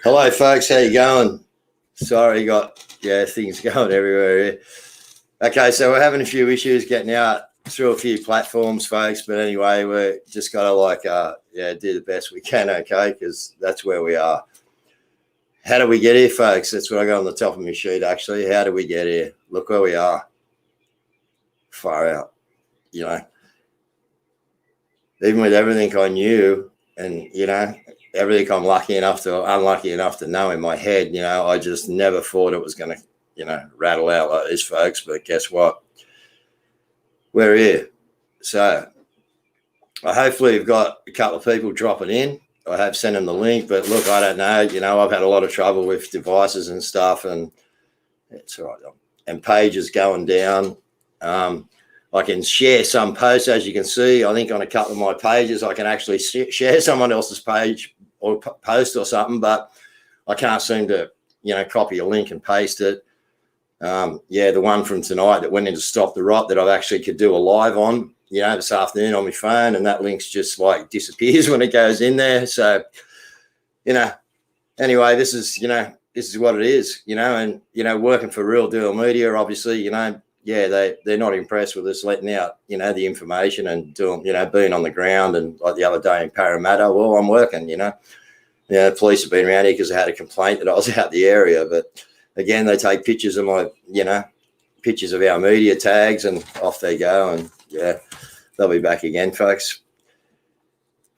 Hello, folks. How you going? Sorry, got things going everywhere here. Okay, so we're having a few issues getting out through a few platforms, folks. But anyway, we're just got to do the best we can, okay? Because that's where we are. How do we get here, folks? That's what I got on the top of my sheet, actually. How do we get here? Look where we are. Far out, you know. Even with everything I knew and, everything I'm unlucky enough to know in my head, I just never thought it was going to, rattle out like this, folks. But guess what? We're here. So hopefully we've got a couple of people dropping in. I have sent them the link, but look, I don't know. I've had a lot of trouble with devices and stuff, and it's all right. And pages going down. I can share some posts, as you can see. I think on a couple of my pages, I can actually share someone else's page or post or something, but I can't seem to, copy a link and paste it. The one from tonight that went into Stop the Rot that I actually could do a live on, this afternoon on my phone, and that link's just like disappears when it goes in there. So, anyway, this is what it is, and, working for Real Deal Media, obviously, they're not impressed with us letting out, the information and doing, being on the ground. And like the other day in Parramatta, well, I'm working, the police have been around here because I had a complaint that I was out the area. But again, they take pictures of my, pictures of our media tags and off they go. And they'll be back again, folks.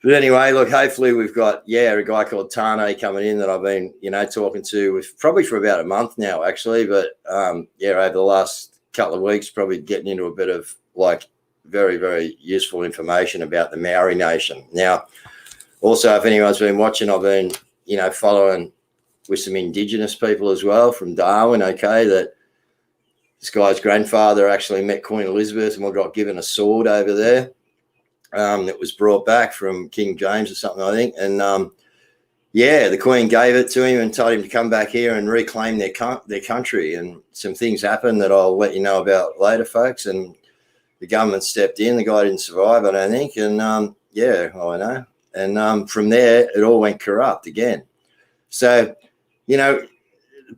But anyway, look, hopefully we've got, a guy called Tane coming in that I've been, talking to with probably for about a month now, actually. But over the last couple of weeks, probably getting into a bit of like very, very useful information about the Mourie Nation. Now, also, if anyone's been watching, I've been, following with some Indigenous people as well from Darwin, okay, that this guy's grandfather actually met Queen Elizabeth and we got given a sword over there that was brought back from King James or something, I think. And, the Queen gave it to him and told him to come back here and reclaim their country. And some things happened that I'll let you know about later, folks. And the government stepped in. The guy didn't survive, I don't think. And, I know. And from there, it all went corrupt again. So, the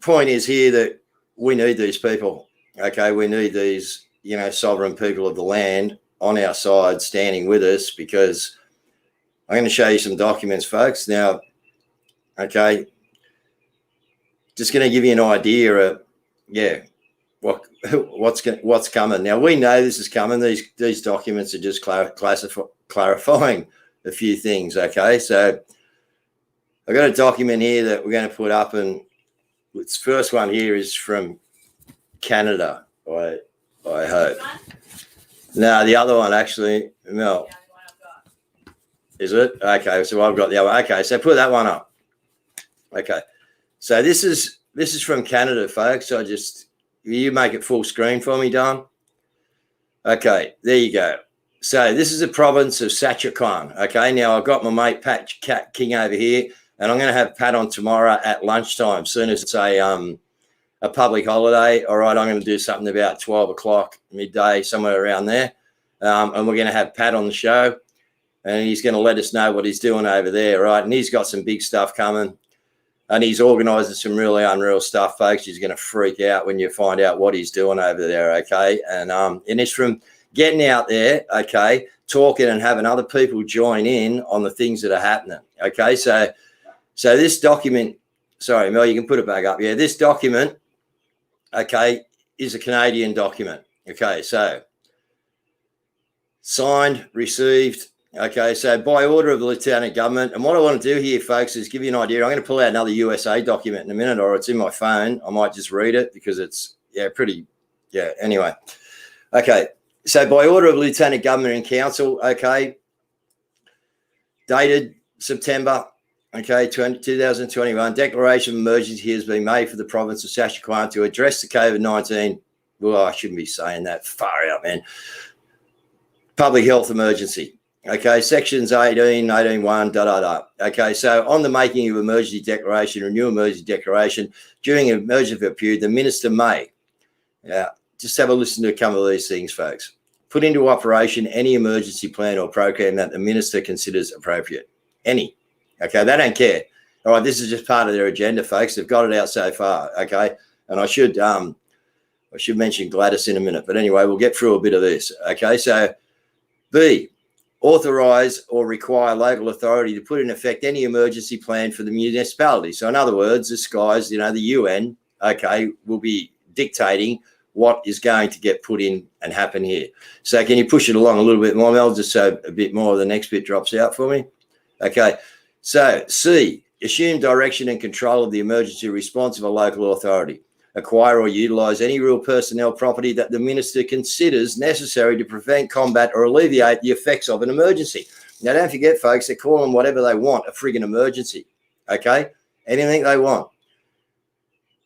point is here that we need these people, okay? We need these, sovereign people of the land on our side standing with us, because I'm going to show you some documents, folks. Now, okay, just going to give you an idea of, what's coming. Now, we know this is coming. These documents are just clarifying a few things, okay? So I've got a document here that we're going to put up, and this first one here is from Canada, I hope. No, the other one actually, Mel. Is it? Okay, so I've got the other one. Okay, so put that one up. Okay, so this is from Canada, folks. You make it full screen for me, Don. Okay, there you go. So this is a province of Saskatchewan. Okay, now I've got my mate Pat King over here, and I'm going to have Pat on tomorrow at lunchtime. Soon as it's a public holiday, all right, I'm going to do something about 12 o'clock midday, somewhere around there, and we're going to have Pat on the show, and he's going to let us know what he's doing over there, right? And he's got some big stuff coming. And he's organising some really unreal stuff, folks. He's going to freak out when you find out what he's doing over there, okay? And it's from getting out there, okay, talking and having other people join in on the things that are happening, okay? So this document, sorry, Mel, you can put it back up. Yeah, this document, okay, is a Canadian document, okay? So signed, received. Okay, so by order of the Lieutenant Government, and what I want to do here, folks, is give you an idea. I'm going to pull out another USA document in a minute, or it's in my phone. I might just read it because it's, anyway. Okay, so by order of Lieutenant Government and Council, okay, dated September, okay, 2021, declaration of emergency has been made for the province of Saskatchewan to address the COVID-19, well, I shouldn't be saying that, far out, man, public health emergency. Okay, sections 18.1, Okay, so on the making of emergency declaration or new emergency declaration during an emergency period, the minister may, just have a listen to a couple of these things, folks. Put into operation any emergency plan or program that the minister considers appropriate. Any. Okay, they don't care. All right, this is just part of their agenda, folks. They've got it out so far, okay? And I should mention Gladys in a minute, but anyway, we'll get through a bit of this, okay? So B, authorise or require local authority to put in effect any emergency plan for the municipality. So in other words, this guy's, the UN, okay, will be dictating what is going to get put in and happen here. So can you push it along a little bit more, Mel, just so a bit more of the next bit drops out for me? Okay, so C, assume direction and control of the emergency response of a local authority. Acquire or utilise any real personnel property that the minister considers necessary to prevent, combat or alleviate the effects of an emergency. Now, don't forget, folks, they call them whatever they want, a friggin' emergency, okay? Anything they want.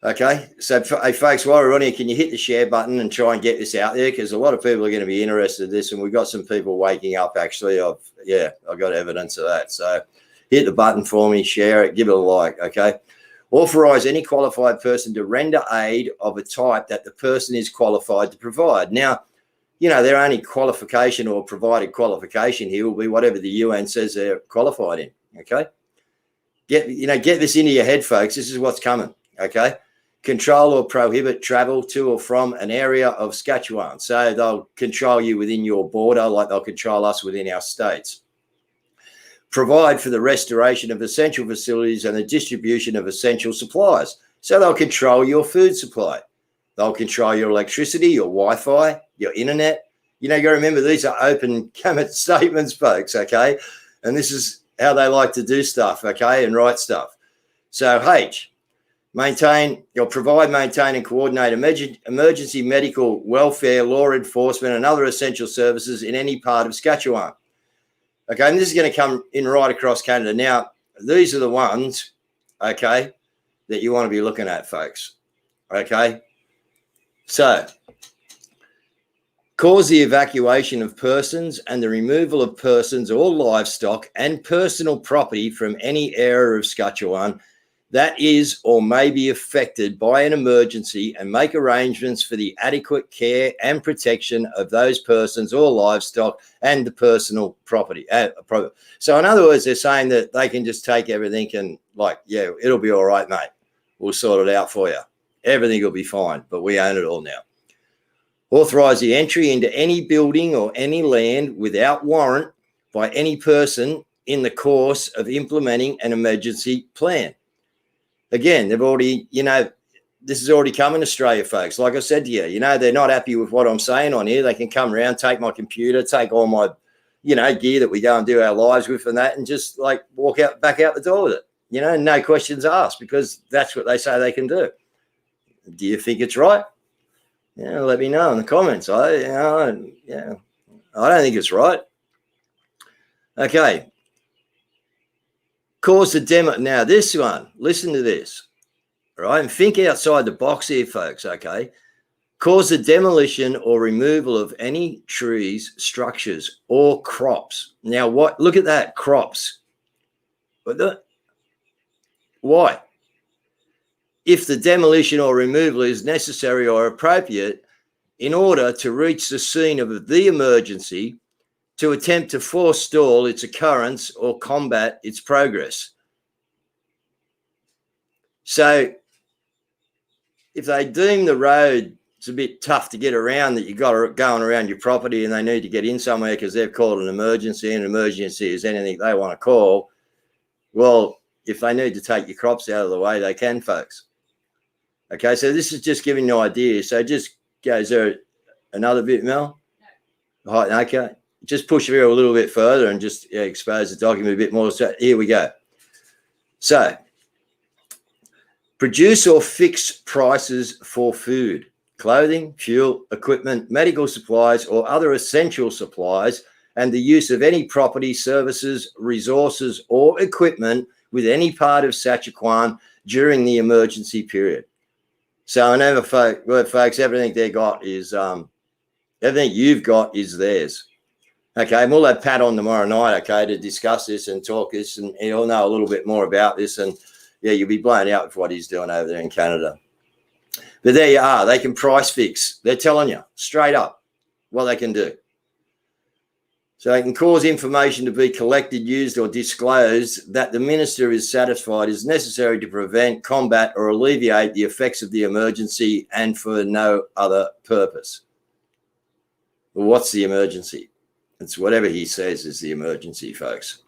Okay, so hey, folks, while we're on here, can you hit the share button and try and get this out there? Because a lot of people are going to be interested in this, and we've got some people waking up, actually. I've got evidence of that. So hit the button for me, share it, give it a like, okay? Authorise any qualified person to render aid of a type that the person is qualified to provide. Now, their only qualification or provided qualification here will be whatever the UN says they're qualified in, okay? Get this into your head, folks. This is what's coming, okay? Control or prohibit travel to or from an area of Saskatchewan. So they'll control you within your border like they'll control us within our states. Provide for the restoration of essential facilities and the distribution of essential supplies. So they'll control your food supply. They'll control your electricity, your Wi-Fi, your internet. You got to remember, these are open comment statements, folks, okay? And this is how they like to do stuff, okay, and write stuff. So H, provide, maintain and coordinate emergency medical, welfare, law enforcement and other essential services in any part of Saskatchewan. Okay, and this is going to come in right across Canada. Now, these are the ones, okay, that you want to be looking at, folks, okay? So, cause the evacuation of persons and the removal of persons or livestock and personal property from any area of Saskatchewan that is or may be affected by an emergency and make arrangements for the adequate care and protection of those persons or livestock and the personal property. So in other words, they're saying that they can just take everything and it'll be all right, mate. We'll sort it out for you. Everything will be fine, but we own it all now. Authorise the entry into any building or any land without warrant by any person in the course of implementing an emergency plan. Again, they've already, this has already come in Australia, folks. Like I said to you, they're not happy with what I'm saying on here. They can come around, take my computer, take all my, gear that we go and do our lives with and that, and just walk back out the door with it. No questions asked, because that's what they say they can do. Do you think it's right? Let me know in the comments. I don't think it's right. Okay. Cause the demo. Now, this one, listen to this, all right? And think outside the box here, folks, okay? Cause the demolition or removal of any trees, structures, or crops. Now, look at that, crops. Why? If the demolition or removal is necessary or appropriate in order to reach the scene of the emergency, to attempt to forestall its occurrence or combat its progress. So if they deem the road it's a bit tough to get around, that you got going around your property and they need to get in somewhere because they've called an emergency, and an emergency is anything they want to call, well, if they need to take your crops out of the way, they can, folks. Okay, so this is just giving you an idea. So just goes there another bit, Mel? No. Okay. Just push through a little bit further and just expose the document a bit more. So here we go. So, produce or fix prices for food, clothing, fuel, equipment, medical supplies, or other essential supplies, and the use of any property, services, resources, or equipment with any part of Saskatchewan during the emergency period. So I know, folks, everything they got is everything you've got is theirs. Okay, and we'll have Pat on tomorrow night, okay, to discuss this and talk this, and he'll know a little bit more about this. And yeah, you'll be blown out with what he's doing over there in Canada. But there you are. They can price fix. They're telling you straight up what they can do. So it can cause information to be collected, used, or disclosed that the minister is satisfied is necessary to prevent, combat, or alleviate the effects of the emergency and for no other purpose. Well, what's the emergency? It's whatever he says is the emergency, folks.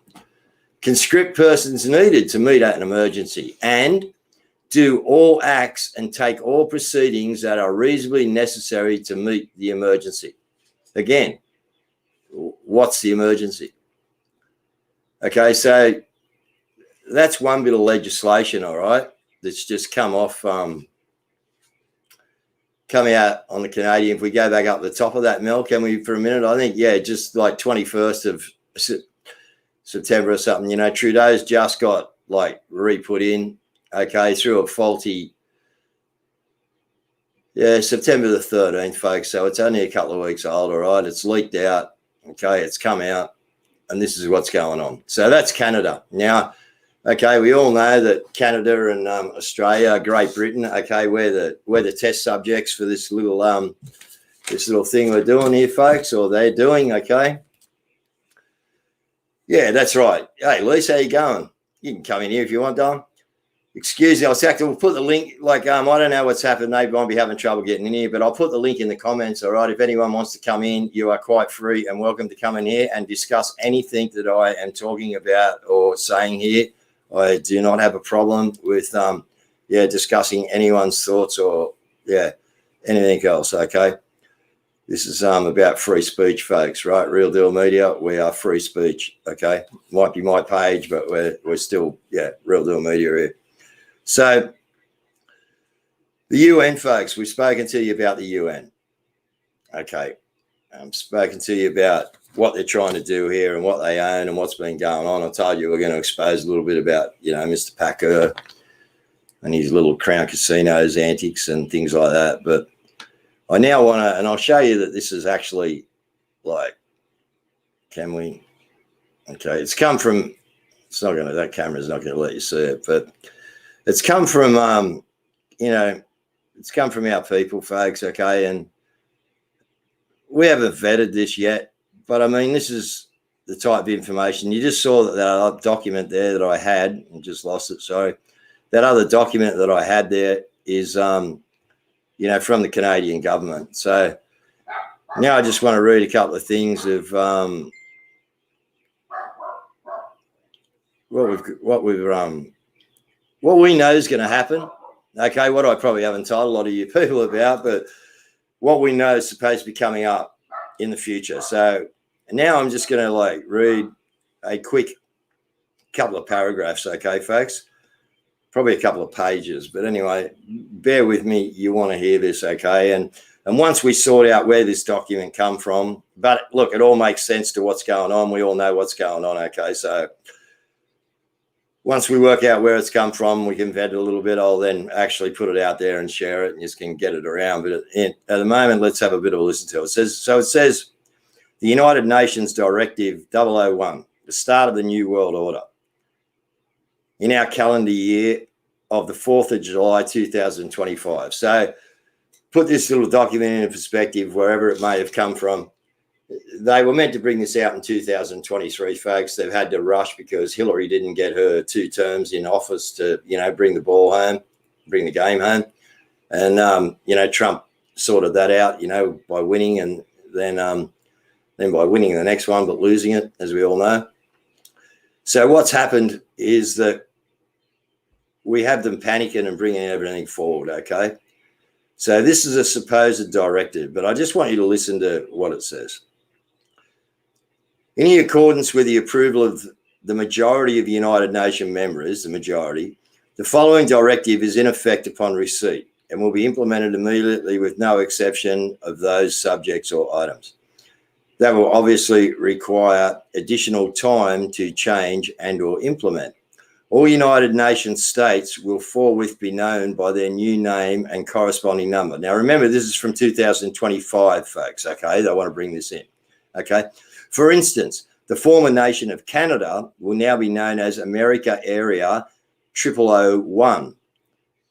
Conscript persons needed to meet at an emergency and do all acts and take all proceedings that are reasonably necessary to meet the emergency. Again, what's the emergency? Okay, so that's one bit of legislation, all right, that's just come off, come out on the Canadian. If we go back up the top of that, Mel, can we for a minute? I think, yeah, just like 21st of September or something, you know, Trudeau's just got like re-put in, okay, through a faulty, yeah, September the 13th, folks. So it's only a couple of weeks old, all right. It's leaked out, okay, it's come out, and this is what's going on. So that's Canada. Now, okay, we all know that Canada and Australia, Great Britain, okay, we're the test subjects for this little thing we're doing here, folks, or they're doing, okay. Yeah, that's right. Hey, Lisa, how you going? You can come in here if you want, Dom. Excuse me, we'll put the link, like, I don't know what's happened. They might be having trouble getting in here, but I'll put the link in the comments, all right? If anyone wants to come in, you are quite free and welcome to come in here and discuss anything that I am talking about or saying here. I do not have a problem with, discussing anyone's thoughts or, anything else, okay? This is about free speech, folks, right? Real Deal Media, we are free speech, okay? Might be my page, but we're still, Real Deal Media here. So the UN, folks, we've spoken to you about the UN, okay? I've spoken to you about what they're trying to do here and what they own and what's been going on. I told you we're going to expose a little bit about, you know, Mr. Packer and his little Crown Casinos antics and things like that. But I now want to, and I'll show you that this is actually like, can we? Okay, it's come from, it's not going to, that camera's not going to let you see it, but it's come from, it's come from our people, folks, okay? And we haven't vetted this yet, but I mean, this is the type of information. You just saw that document there that I had and just lost it, sorry. That other document that I had there is, from the Canadian government. So now I just want to read a couple of things of what we know is going to happen. Okay, what I probably haven't told a lot of you people about, but what we know is supposed to be coming up in the future. So now I'm just going to read a quick couple of paragraphs, okay, folks? Probably a couple of pages, but anyway, bear with me. You want to hear this, okay? And once we sort out where this document come from, but look, it all makes sense to what's going on. We all know what's going on, okay? So once we work out where it's come from, we can vet it a little bit. I'll then actually put it out there and share it and just can get it around. But at the moment, let's have a bit of a listen to it. It says, the United Nations Directive 001, the start of the New World Order. In our calendar year of the 4th of July, 2025. So put this little document in perspective, wherever it may have come from. They were meant to bring this out in 2023, folks. They've had to rush because Hillary didn't get her 2 terms in office to, bring the ball home, bring the game home. And, Trump sorted that out, by winning and then by winning the next one, but losing it, as we all know. So what's happened is that we have them panicking and bringing everything forward, okay? So this is a supposed directive, but I just want you to listen to what it says. In accordance with the approval of the majority of United Nations members, the following directive is in effect upon receipt and will be implemented immediately with no exception of those subjects or items. That will obviously require additional time to change and or implement. All United Nations states will forthwith be known by their new name and corresponding number. Now, remember, this is from 2025, folks, okay? They want to bring this in, okay? For instance, the former nation of Canada will now be known as America Area 0001.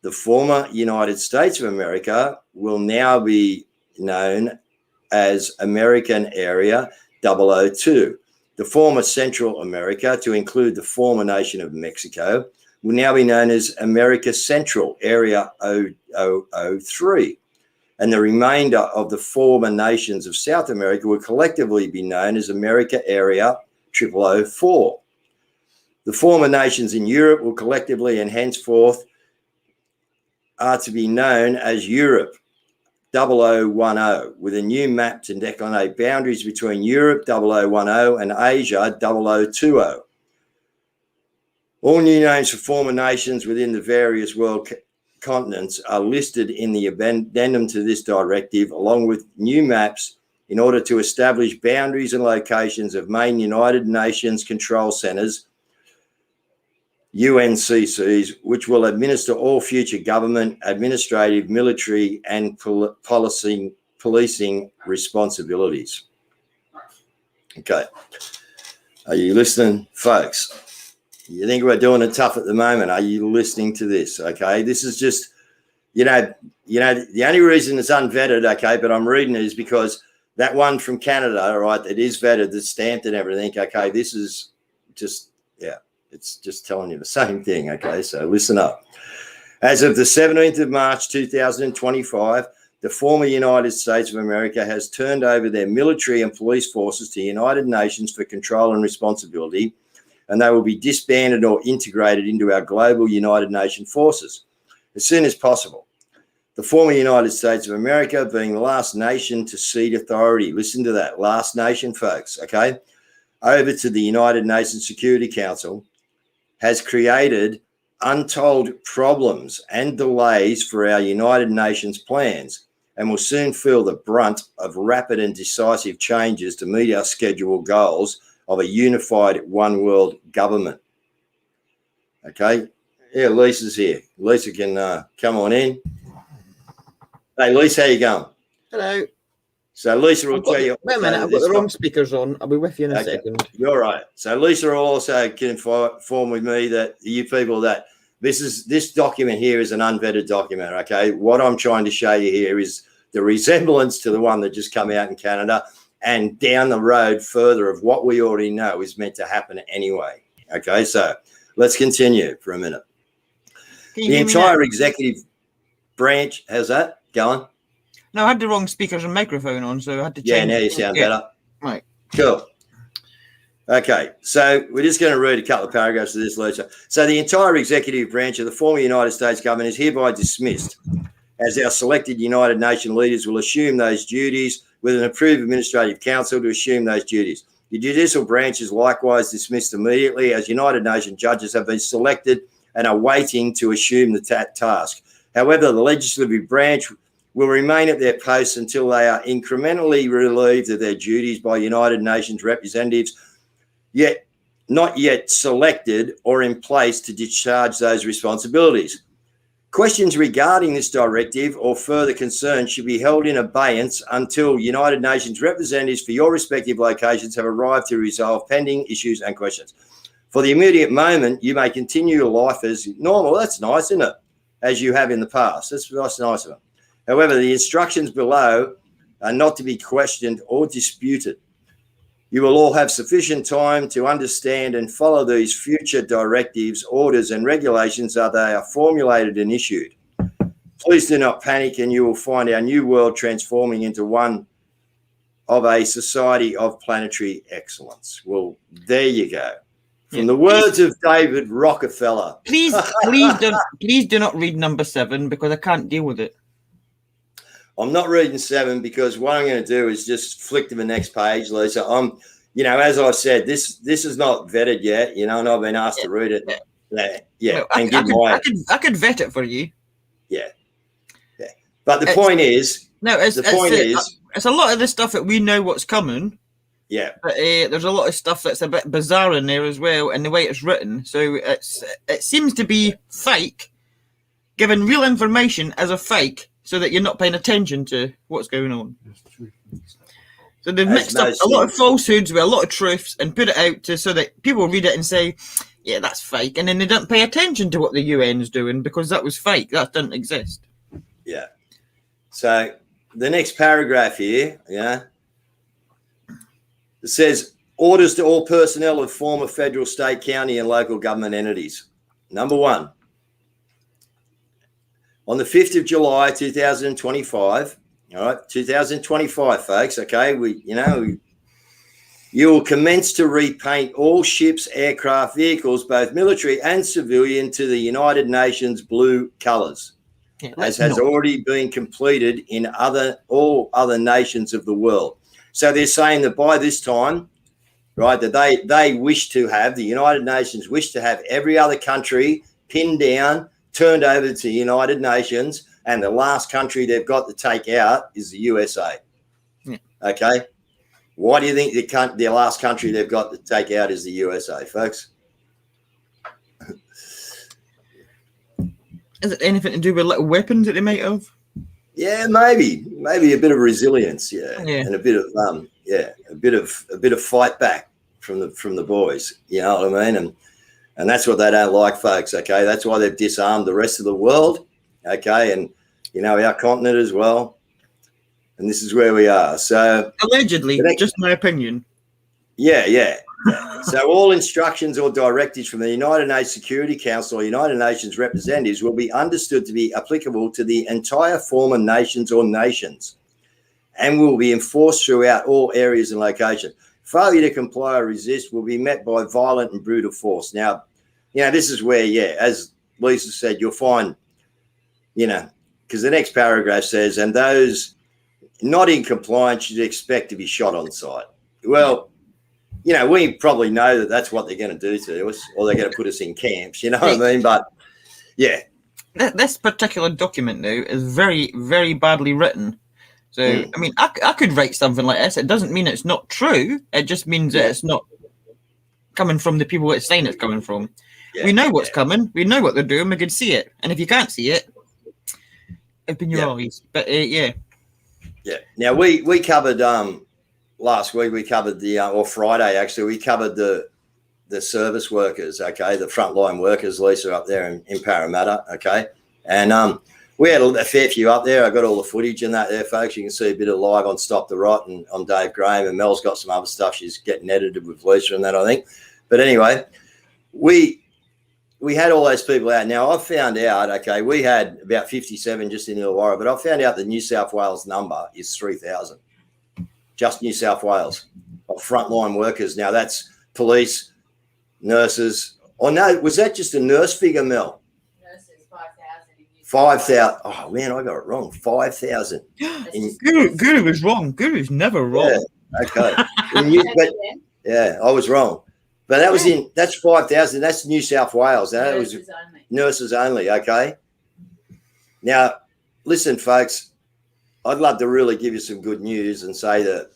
The former United States of America will now be known as American Area 002. The former Central America, to include the former nation of Mexico, will now be known as America Central, Area 003. And the remainder of the former nations of South America will collectively be known as America Area 0004. The former nations in Europe will collectively and henceforth are to be known as Europe 0010, with a new map to delineate boundaries between Europe 0010 and Asia 0020. All new names for former nations within the various world continents are listed in the addendum to this directive, along with new maps in order to establish boundaries and locations of main United Nations control centres, UNCCs, which will administer all future government, administrative, military and policing responsibilities. Okay. Are you listening, folks? You think we're doing it tough at the moment? Are you listening to this? Okay. This is just, the only reason it's unvetted, okay, but I'm reading it is because that one from Canada, right, that is vetted, that's stamped and everything, okay, this is just, it's just telling you the same thing, okay? So listen up. As of the 17th of March 2025, the former United States of America has turned over their military and police forces to United Nations for control and responsibility, and they will be disbanded or integrated into our global United Nations forces as soon as possible. The former United States of America, being the last nation to cede authority, listen to that, last nation, folks, okay, over to the United Nations Security Council, has created untold problems and delays for our United Nations plans and will soon feel the brunt of rapid and decisive changes to meet our scheduled goals of a unified one world government. Okay. Yeah, Lisa's here. Lisa can come on in. Hey, Lisa, how you going? Hello. So Lisa will tell you. Wait a minute, I've got the wrong speakers on. I'll be with you in a second. You're right. So Lisa will also confirm with me that you people that this document here is an unvetted document. Okay, what I'm trying to show you here is the resemblance to the one that just come out in Canada, and down the road further of what we already know is meant to happen anyway. Okay, so let's continue for a minute. The entire executive branch has that going. No, I had the wrong speakers and microphone on, so I had to change. Yeah, now you sound better. Right. Cool. Okay, so we're just going to read a couple of paragraphs of this, Lisa. So the entire executive branch of the former United States government is hereby dismissed, as our selected United Nations leaders will assume those duties with an approved administrative council to assume those duties. The judicial branch is likewise dismissed immediately, as United Nations judges have been selected and are waiting to assume the task. However, the legislative branch will remain at their posts until they are incrementally relieved of their duties by United Nations representatives, yet not yet selected or in place to discharge those responsibilities. Questions regarding this directive or further concerns should be held in abeyance until United Nations representatives for your respective locations have arrived to resolve pending issues and questions. For the immediate moment, you may continue your life as normal. That's nice, isn't it? As you have in the past. That's nice of them. However, the instructions below are not to be questioned or disputed. You will all have sufficient time to understand and follow these future directives, orders, and regulations as they are formulated and issued. Please do not panic, and you will find our new world transforming into one of a society of planetary excellence. Well, there you go. From the words of David Rockefeller. Please do not read number 7 because I can't deal with it. I'm not reading 7 because what I'm going to do is just flick to the next page, Lisa. As I said, this is not vetted yet, and I've been asked to read it. Yeah. I could vet it for you. Yeah. But the point is, it's a lot of the stuff that we know what's coming. Yeah. But there's a lot of stuff that's a bit bizarre in there as well, and the way it's written. So it seems to be fake, giving real information as a fake, so that you're not paying attention to what's going on. So they've mixed up a lot of falsehoods with a lot of truths and put it out so that people read it and say, yeah, that's fake. And then they don't pay attention to what the UN's doing because that was fake. That doesn't exist. Yeah. So the next paragraph here, It says orders to all personnel of former federal, state, county, and local government entities. Number one, on the 5th of July, 2025, all right, 2025, folks, okay, you will commence to repaint all ships, aircraft, vehicles, both military and civilian, to the United Nations blue colours, as has already been completed in all other nations of the world. So they're saying that by this time, right, that they wish to have, the United Nations wish to have every other country pinned down, turned over to the United Nations, and the last country they've got to take out is the USA. Yeah. Okay? Why do you think the last country they've got to take out is the USA, folks? Is it anything to do with little weapons that they might have? Yeah, maybe a bit of resilience, and a bit of a bit of fight back from the boys. You know what I mean? And that's what they don't like, folks. Okay, that's why they've disarmed the rest of the world. Okay, and our continent as well. And this is where we are. So allegedly, just my opinion. Yeah. So all instructions or directives from the United Nations Security Council or United Nations representatives will be understood to be applicable to the entire former nations or nations and will be enforced throughout all areas and locations. Failure to comply or resist will be met by violent and brutal force. Now, this is where, as Lisa said, you'll find, because the next paragraph says, and those not in compliance should expect to be shot on sight. Well, we probably know that that's what they're going to do to us, or they're going to put us in camps, you know what I mean? But, yeah. This particular document, though, is very, very badly written. So, I mean, I could write something like this. It doesn't mean it's not true. It just means that it's not coming from the people it's saying it's coming from. Yeah, we know what's coming. We know what they're doing. We can see it. And if you can't see it, open your eyes. But, Yeah. Now, we covered... last week we covered or Friday actually, we covered the service workers, okay, the frontline workers, Lisa, up there in Parramatta, okay, and we had a fair few up there. I got all the footage in that there, folks. You can see a bit of live on Stop the Rot and on Dave Graham, and Mel's got some other stuff she's getting edited with Lisa and that, I think. But anyway, we had all those people out. Now, I found out, okay, we had about 57 just in Illawarra, but I found out the New South Wales number is 3,000. Just New South Wales of frontline workers. Now that's police, nurses. Oh no, was that just a nurse figure, Mel? Nurses, 5,000. 5,000. Oh man, I got it wrong. 5,000. Guru was wrong. Guru's never wrong. Yeah, okay. I was wrong. But that was that's 5,000. That's New South Wales. That was nurses only. Okay. Now, listen, folks. I'd love to really give you some good news and say that,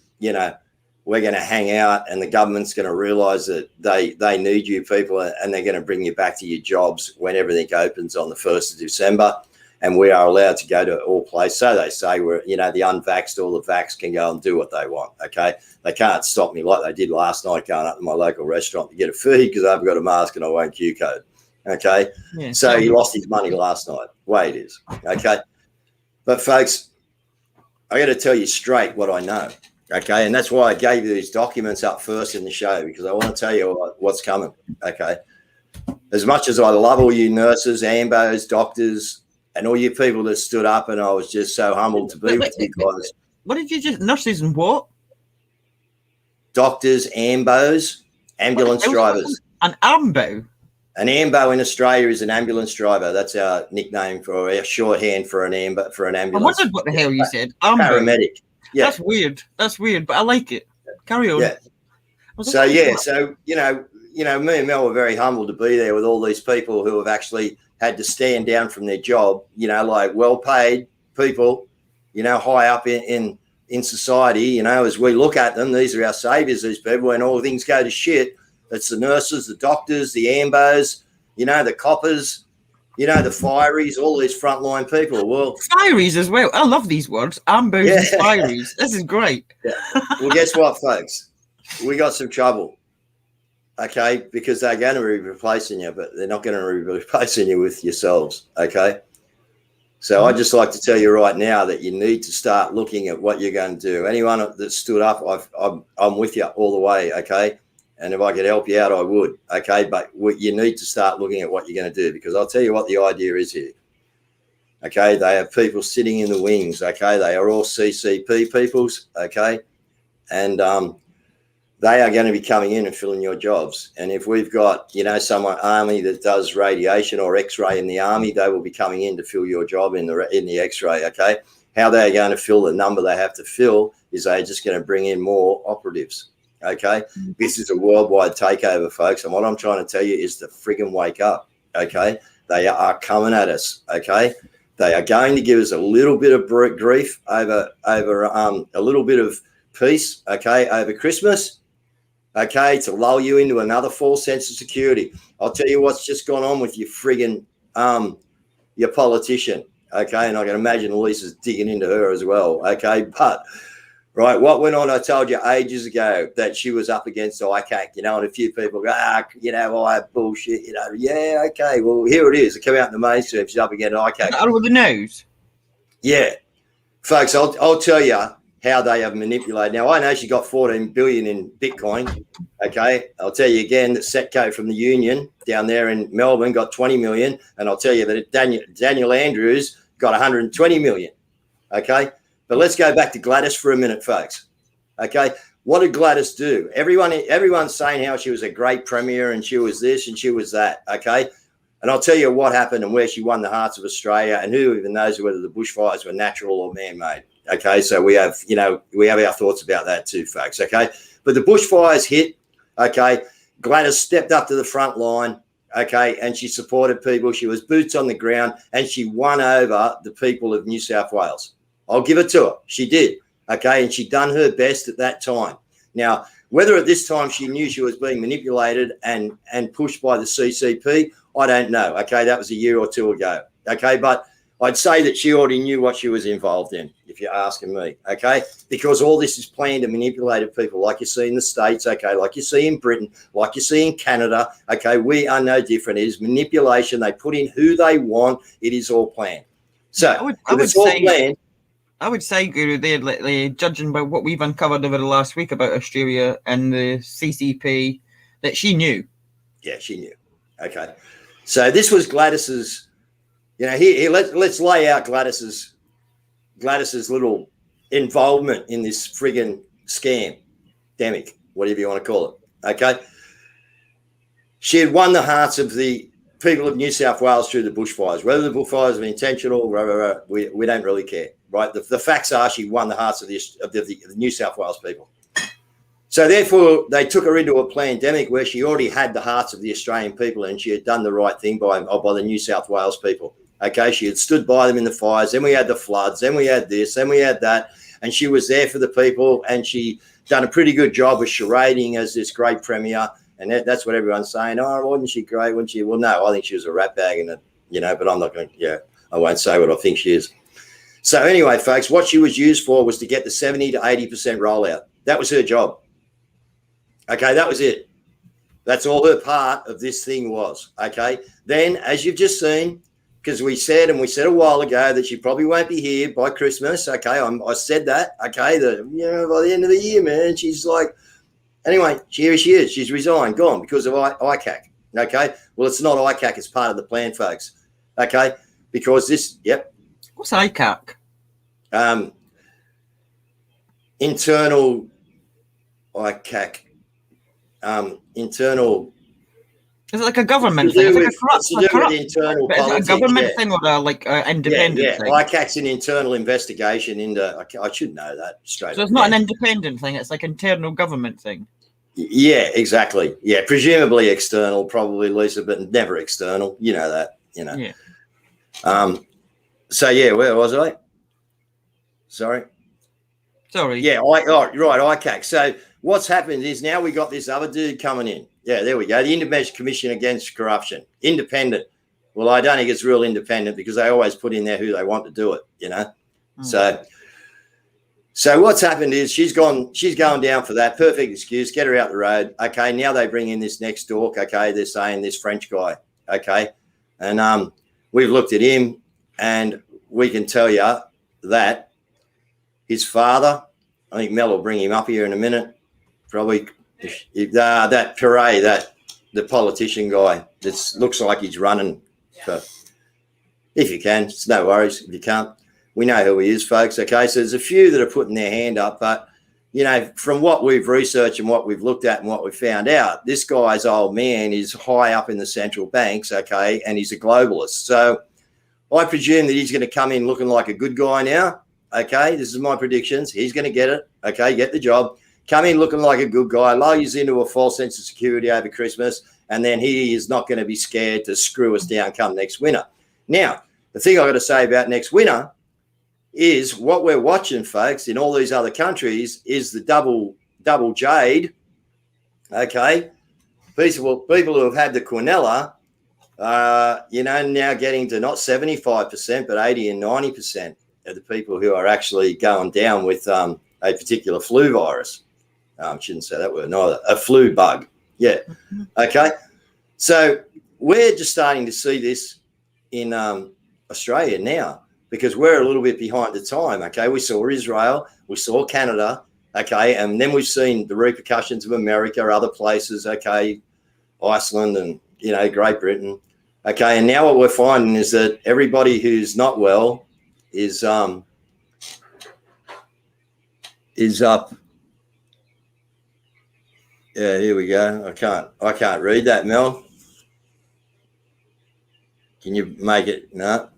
we're going to hang out and the government's going to realise that they need you people and they're going to bring you back to your jobs when everything opens on the 1st of December and we are allowed to go to all places. So they say we're, the unvaxxed or the vax can go and do what they want, okay? They can't stop me like they did last night going up to my local restaurant to get a feed because I haven't got a mask and I won't Q code, okay? Yeah, so he lost his money last night. Way it is, okay? But folks, I got to tell you straight what I know, okay? And that's why I gave you these documents up first in the show, because I want to tell you what's coming, okay? As much as I love all you nurses, ambos, doctors, and all you people that stood up, and I was just so humbled to be with you guys. What did you just... Nurses and what? Doctors, ambos, ambulance drivers. An ambo? An ambo in Australia is an ambulance driver. That's our nickname for our shorthand for an ambulance. I wondered what the hell you said. Ambo. Paramedic. Yeah. That's weird, but I like it. Carry on. Yeah. So me and Mel were very humbled to be there with all these people who have actually had to stand down from their job, like well-paid people, high up in society, as we look at them. These are our saviors, these people, when all things go to shit. It's the nurses, the doctors, the ambos, the coppers, the fireys, all these frontline people. Well, fireys as well. I love these words. Ambos and fireys. This is great. Yeah. Well, guess what, folks? We got some trouble, okay? Because they're going to be replacing you, but they're not going to be replacing you with yourselves, okay? So I'd just like to tell you right now that you need to start looking at what you're going to do. Anyone that stood up, I'm with you all the way, okay? And if I could help you out, I would, okay? But you need to start looking at what you're going to do, because I'll tell you what the idea is here, okay? They have people sitting in the wings, okay? They are all CCP peoples, okay? And they are going to be coming in and filling your jobs. And if we've got, someone army that does radiation or X-ray in the army, they will be coming in to fill your job in the X-ray. Okay, how they're going to fill the number they have to fill is they're just going to bring in more operatives. Okay, this is a worldwide takeover, folks. And what I'm trying to tell you is to friggin' wake up. Okay, they are coming at us. Okay, they are going to give us a little bit of grief over a little bit of peace. Okay, over Christmas. Okay, to lull you into another false sense of security. I'll tell you what's just gone on with your friggin' your politician. Okay, and I can imagine Lisa's digging into her as well. Okay, but right, what went on? I told you ages ago that she was up against ICAC. And a few people go, bullshit. Yeah, okay. Well, here it is. It came out in the mainstream. She's up against ICAC. Out of the nose. Yeah, folks. I'll tell you how they have manipulated. Now, I know she got 14 billion in Bitcoin. Okay. I'll tell you again that Setco from the Union down there in Melbourne got 20 million. And I'll tell you that Daniel Andrews got 120 million. Okay. But let's go back to Gladys for a minute, folks. Okay. What did Gladys do? Everyone's saying how she was a great premier and she was this and she was that. Okay. And I'll tell you what happened and where she won the hearts of Australia, and who even knows whether the bushfires were natural or man-made. Okay, so we have our thoughts about that too, folks. Okay, but the bushfires hit. Okay, Gladys stepped up to the front line. Okay, and she supported people. She was boots on the ground, and she won over the people of New South Wales. I'll give it to her. She did. Okay, and she done her best at that time. Now, whether at this time she knew she was being manipulated and pushed by the CCP, I don't know. Okay, that was a year or two ago. Okay, but I'd say that she already knew what she was involved in, if you're asking me, okay? Because all this is planned and manipulated people like you see in the States, okay, like you see in Britain, like you see in Canada, okay? We are no different. It is manipulation. They put in who they want. It is all planned. So it's all planned. I would say, Guru, judging by what we've uncovered over the last week about Australia and the CCP, that she knew. Yeah, she knew. Okay. So this was Gladys's... here let's lay out Gladys's little involvement in this friggin' scam, demic, whatever you want to call it. Okay, she had won the hearts of the people of New South Wales through the bushfires. Whether the bushfires were intentional, we don't really care, right? The facts are she won the hearts of the New South Wales people. So therefore, they took her into a pandemic where she already had the hearts of the Australian people, and she had done the right thing by the New South Wales people. Okay, she had stood by them in the fires. Then we had the floods. Then we had this. Then we had that. And she was there for the people, and she done a pretty good job of charading as this great premier. And that's what everyone's saying. Oh, wasn't she great? Wasn't she? Well, no, I think she was a rat bag, but I'm not going to, I won't say what I think she is. So anyway, folks, what she was used for was to get the 70 to 80% rollout. That was her job. Okay, that was it. That's all her part of this thing was. Okay, then as you've just seen, because we said a while ago that she probably won't be here by Christmas. Okay, I said that. Okay, by the end of the year, man, she's like, anyway, here she is. She's resigned, gone because of ICAC. Okay, well, it's not ICAC. It's part of the plan, folks. Okay, because this, yep. What's ICAC? Internal ICAC. Internal. Is it like a government thing? It's to do with internal politics. Is it a government thing or an independent thing? ICAC's an internal investigation into. I should know that straight. So it's not an independent thing. It's like internal government thing. Yeah, exactly. Yeah, presumably external, probably, Lisa, but never external. You know that. Yeah. So yeah, where was I? Sorry. Yeah. Right. ICAC. So what's happened is now we got this other dude coming in. Yeah, there we go. The Independent Commission Against Corruption. Independent. Well, I don't think it's real independent because they always put in there who they want to do it, So what's happened is she's going down for that. Perfect excuse. Get her out the road. Okay, now they bring in this next dork. Okay, they're saying this French guy. Okay, and we've looked at him and we can tell you that his father, I think Mel will bring him up here in a minute, probably that Pere, the politician guy, that looks like he's running for, if you can, it's no worries if you can't. We know who he is, folks, okay? So there's a few that are putting their hand up, but, you know, from what we've researched and what we've looked at and what we've found out, this guy's old man is high up in the central banks, okay, and he's a globalist. So I presume that he's going to come in looking like a good guy now, okay? This is my predictions. He's going to get it, okay, get the job, come in looking like a good guy, lull you into a false sense of security over Christmas, and then he is not going to be scared to screw us down come next winter. Now, the thing I've got to say about next winter is what we're watching, folks, in all these other countries is the double jade, okay? People who have had the Quinella, you know, now getting to not 75%, but 80 and 90% of the people who are actually going down with a particular flu virus. I shouldn't say that word neither. A flu bug. Yeah. Okay. So we're just starting to see this in Australia now, because we're a little bit behind the time, okay? We saw Israel, we saw Canada, okay? And then we've seen the repercussions of America, other places, okay? Iceland and, you know, Great Britain, okay? And now what we're finding is that everybody who's not well is up. Yeah, here we go. I can't read that, Mel. Can you make it? No.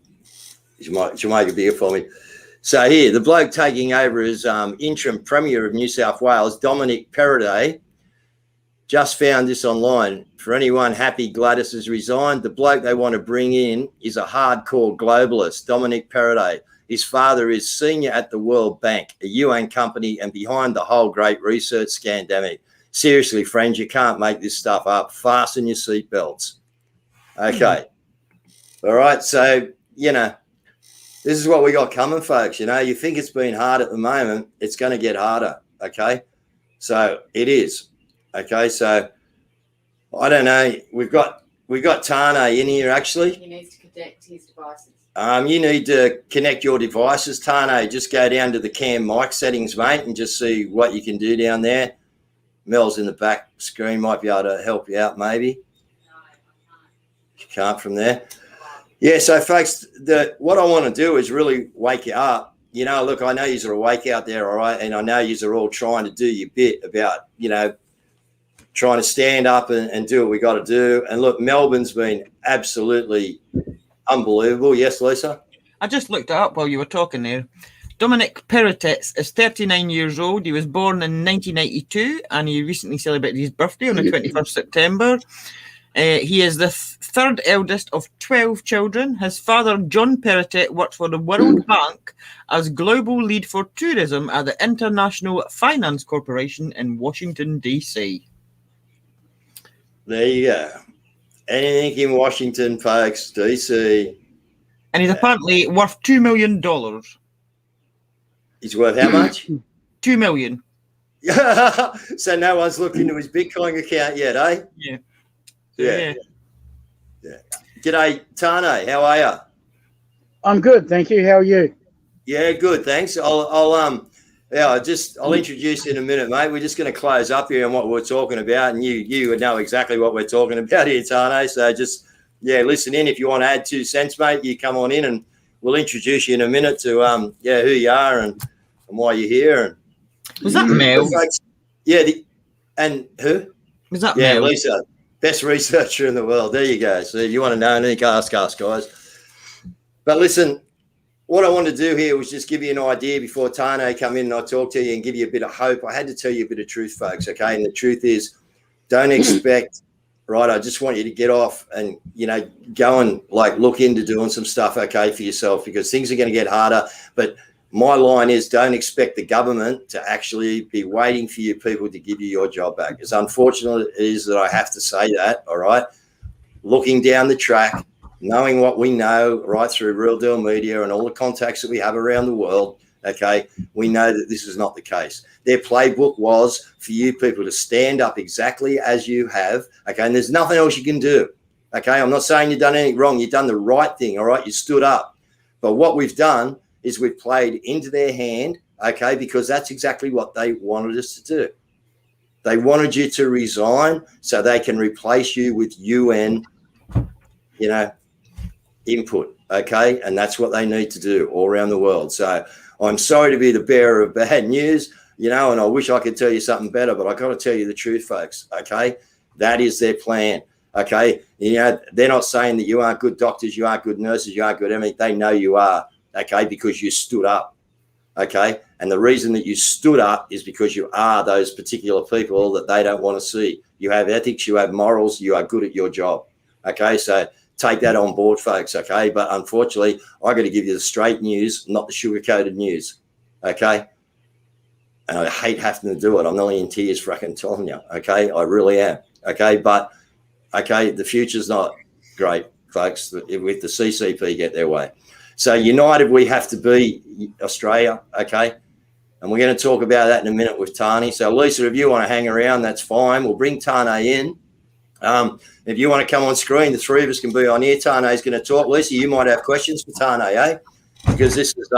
She'll make it bigger for me. So here, the bloke taking over as interim Premier of New South Wales, Dominic Perrottet, just found this online. For anyone happy Gladys has resigned, the bloke they want to bring in is a hardcore globalist, Dominic Perrottet. His father is senior at the World Bank, a UN company, and behind the whole great research scandemic. Seriously, friends, you can't make this stuff up. Fasten your seatbelts. Okay. All right. So, you know, this is what we got coming, folks. You know, you think it's been hard at the moment. It's going to get harder, okay? So it is, okay? So I don't know. We've got Tane in here, actually. He needs to connect his devices. You need to connect your devices, Tane. Just go down to the cam mic settings, mate, and just see what you can do down there. Mel's in the back screen, might be able to help you out, maybe. No, I can't. You can't from there. Yeah, so folks, what I want to do is really wake you up. You know, look, I know you're awake out there, all right, and I know you're all trying to do your bit about, you know, trying to stand up and do what we got to do. And look, Melbourne's been absolutely unbelievable. Yes, Lisa? I just looked it up while you were talking there. Dominic Perrottet is 39 years old. He was born in 1992, and he recently celebrated his birthday on the 21st September. He is the third eldest of 12 children. His father, John Perrottet, worked for the World Bank as global lead for tourism at the International Finance Corporation in Washington, D.C. There you go. Anything in Washington, folks, D.C. And he's apparently worth $2 million. He's worth how much? $2 million. So no one's looked into his Bitcoin account yet, eh? Yeah. Yeah. G'day, Tane. How are you? I'm good, thank you. How are you? Yeah, good. Thanks. I'll introduce you in a minute, mate. We're just going to close up here on what we're talking about, and you would know exactly what we're talking about here, Tane. So just listen in. If you want to add 2 cents, mate, you come on in, and we'll introduce you in a minute to who you are and why you're here. Was that Mel? And who? Was that Mel? Mel? Lisa. Best researcher in the world. There you go. So if you want to know anything, ask us, guys. But listen, what I want to do here was just give you an idea before Tane come in and I talk to you and give you a bit of hope. I had to tell you a bit of truth, folks, okay? And the truth is, don't expect, right, I just want you to get off and, you know, go and, like, look into doing some stuff, okay, for yourself, because things are going to get harder. But my line is, don't expect the government to actually be waiting for you people to give you your job back. As unfortunate it is that I have to say that, all right? Looking down the track, knowing what we know right through Real Deal Media and all the contacts that we have around the world, okay, we know that this is not the case. Their playbook was for you people to stand up exactly as you have, okay, and there's nothing else you can do, okay? I'm not saying you've done anything wrong. You've done the right thing, all right? You stood up. But what we've done is we've played into their hand, okay, because that's exactly what they wanted us to do. They wanted you to resign so they can replace you with UN, input, okay? And that's what they need to do all around the world. So I'm sorry to be the bearer of bad news, and I wish I could tell you something better, but I got to tell you the truth, folks, okay? That is their plan, okay? They're not saying that you aren't good doctors, you aren't good nurses, you aren't good everything. They know you are, okay, because you stood up, okay? And the reason that you stood up is because you are those particular people that they don't want to see. You have ethics, you have morals, you are good at your job, okay? So take that on board, folks, okay? But unfortunately, I got to give you the straight news, not the sugar-coated news, okay? And I hate having to do it. I'm nearly in tears fucking telling you, okay? I really am, okay? But, okay, the future's not great, folks, with the CCP get their way. So united we have to be, Australia, okay? And we're going to talk about that in a minute with Tani. So, Lisa, if you want to hang around, that's fine. We'll bring Tane in. If you want to come on screen, the three of us can be on here. Tane's going to talk. Lisa, you might have questions for Tane, eh? Because this is,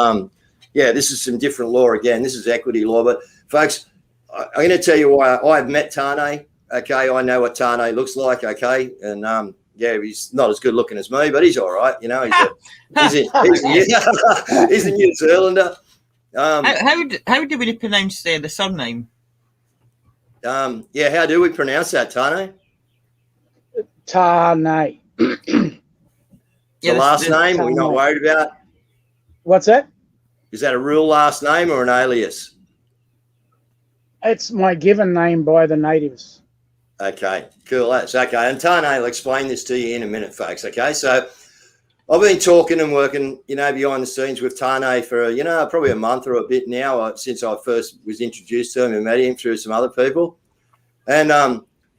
this is some different law again. This is equity law. But, folks, I'm going to tell you why I've met Tane, okay? I know what Tane looks like, okay? And, he's not as good looking as me, but he's all right. He's a New Zealander. How do we pronounce the surname? How do we pronounce that, Tane? Tane. The last name we're not worried about? What's that? Is that a real last name or an alias? It's my given name by the natives. Okay, cool. That's okay. And Tane will explain this to you in a minute, folks. Okay, so I've been talking and working, behind the scenes with Tane for, probably a month or a bit now since I first was introduced to him and met him through some other people. And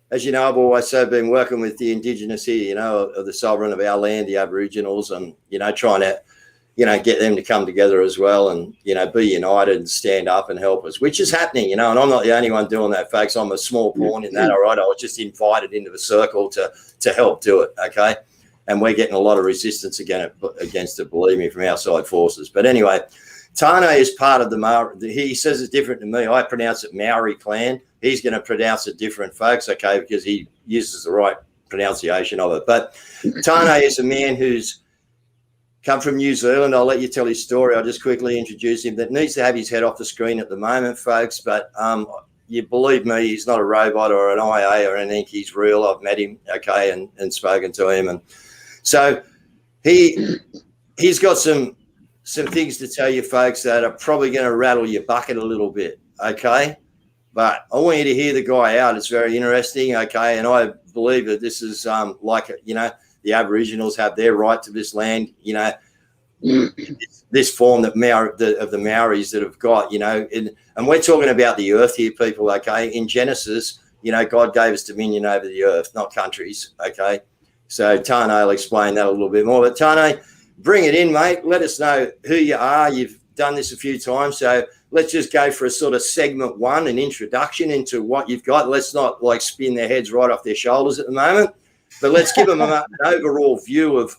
as you know, I've always been working with the Indigenous here, of the sovereign of our land, the Aboriginals, and, trying to, get them to come together as well and, be united and stand up and help us, which is happening, and I'm not the only one doing that, folks. I'm a small pawn in that, all right? I was just invited into the circle to help do it, okay? And we're getting a lot of resistance against it, believe me, from outside forces. But anyway, Tane is part of the Maori. He says it's different to me. I pronounce it Mourie clan. He's going to pronounce it different, folks, okay, because he uses the right pronunciation of it. But Tane is a man who's come from New Zealand. I'll let you tell his story. I'll just quickly introduce him. That needs to have his head off the screen at the moment, folks. But you believe me, he's not a robot or an IA or anything. He's real. I've met him, okay, and spoken to him. And so he's got some things to tell you, folks, that are probably going to rattle your bucket a little bit, okay? But I want you to hear the guy out. It's very interesting, okay? And I believe that this is the Aboriginals have their right to this land, this form that of the Maoris that have got, and we're talking about the earth here, people, okay? In Genesis, God gave us dominion over the earth, not countries, okay? So Tane will explain that a little bit more. But Tane, bring it in, mate. Let us know who you are. You've done this a few times, so let's just go for a sort of segment one, an introduction into what you've got. Let's not spin their heads right off their shoulders at the moment, but let's give them an overall view of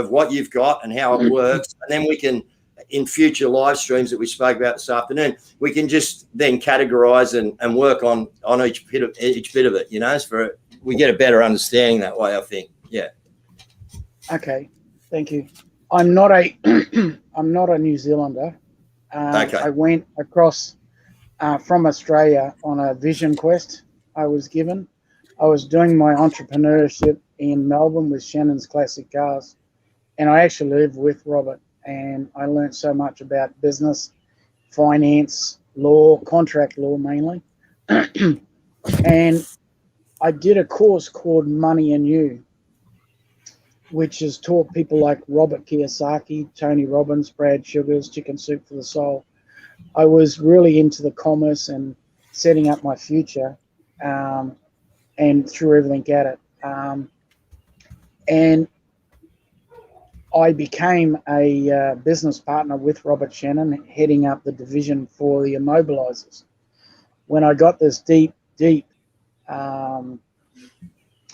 what you've got and how it works. And then we can, in future live streams that we spoke about this afternoon, we can just then categorize and work on each bit of it, so we get a better understanding that way, I think. Yeah. Okay. Thank you. I'm not a New Zealander. Okay. I went across from Australia on a vision quest I was given. I was doing my entrepreneurship in Melbourne with Shannon's Classic Cars, and I actually lived with Robert, and I learned so much about business, finance, law, contract law mainly. And I did a course called Money and You, which has taught people like Robert Kiyosaki, Tony Robbins, Brad Sugars, Chicken Soup for the Soul. I was really into the commerce and setting up my future, and threw everything at it. And I became a business partner with Robert Shannon, heading up the division for the immobilizers. When I got this deep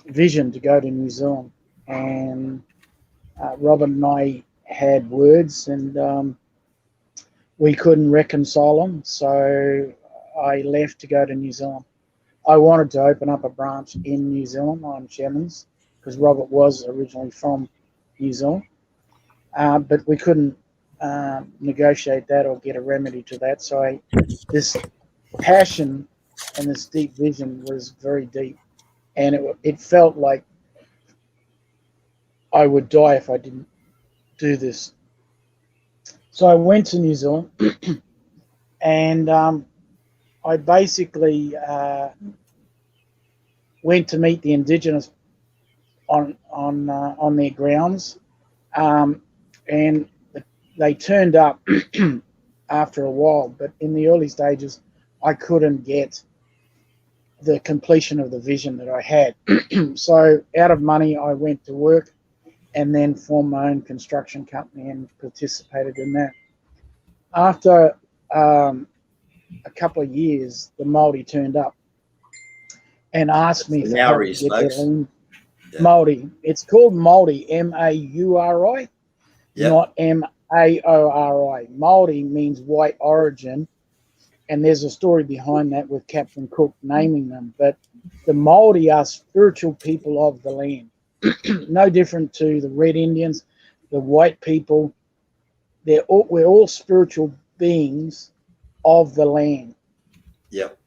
vision to go to New Zealand, and Robert and I had words, and we couldn't reconcile them. So I left to go to New Zealand. I wanted to open up a branch in New Zealand on Shannon's because Robert was originally from New Zealand, but we couldn't negotiate that or get a remedy to that. So this passion and this deep vision was very deep, and it felt like I would die if I didn't do this. So I went to New Zealand, and I basically went to meet the Indigenous on their grounds, and they turned up after a while. But in the early stages, I couldn't get the completion of the vision that I had. So out of money, I went to work and then formed my own construction company and participated in that. After a couple of years, the Māori turned up and asked me for help to get their land. Yeah. Māori. It's called Māori, M-A-U-R-I, not M-A-O-R-I. Māori means white origin, and there's a story behind that with Captain Cook naming them. But the Māori are spiritual people of the land. No different to the Red Indians, the white people. We're all spiritual beings of the land. Yep.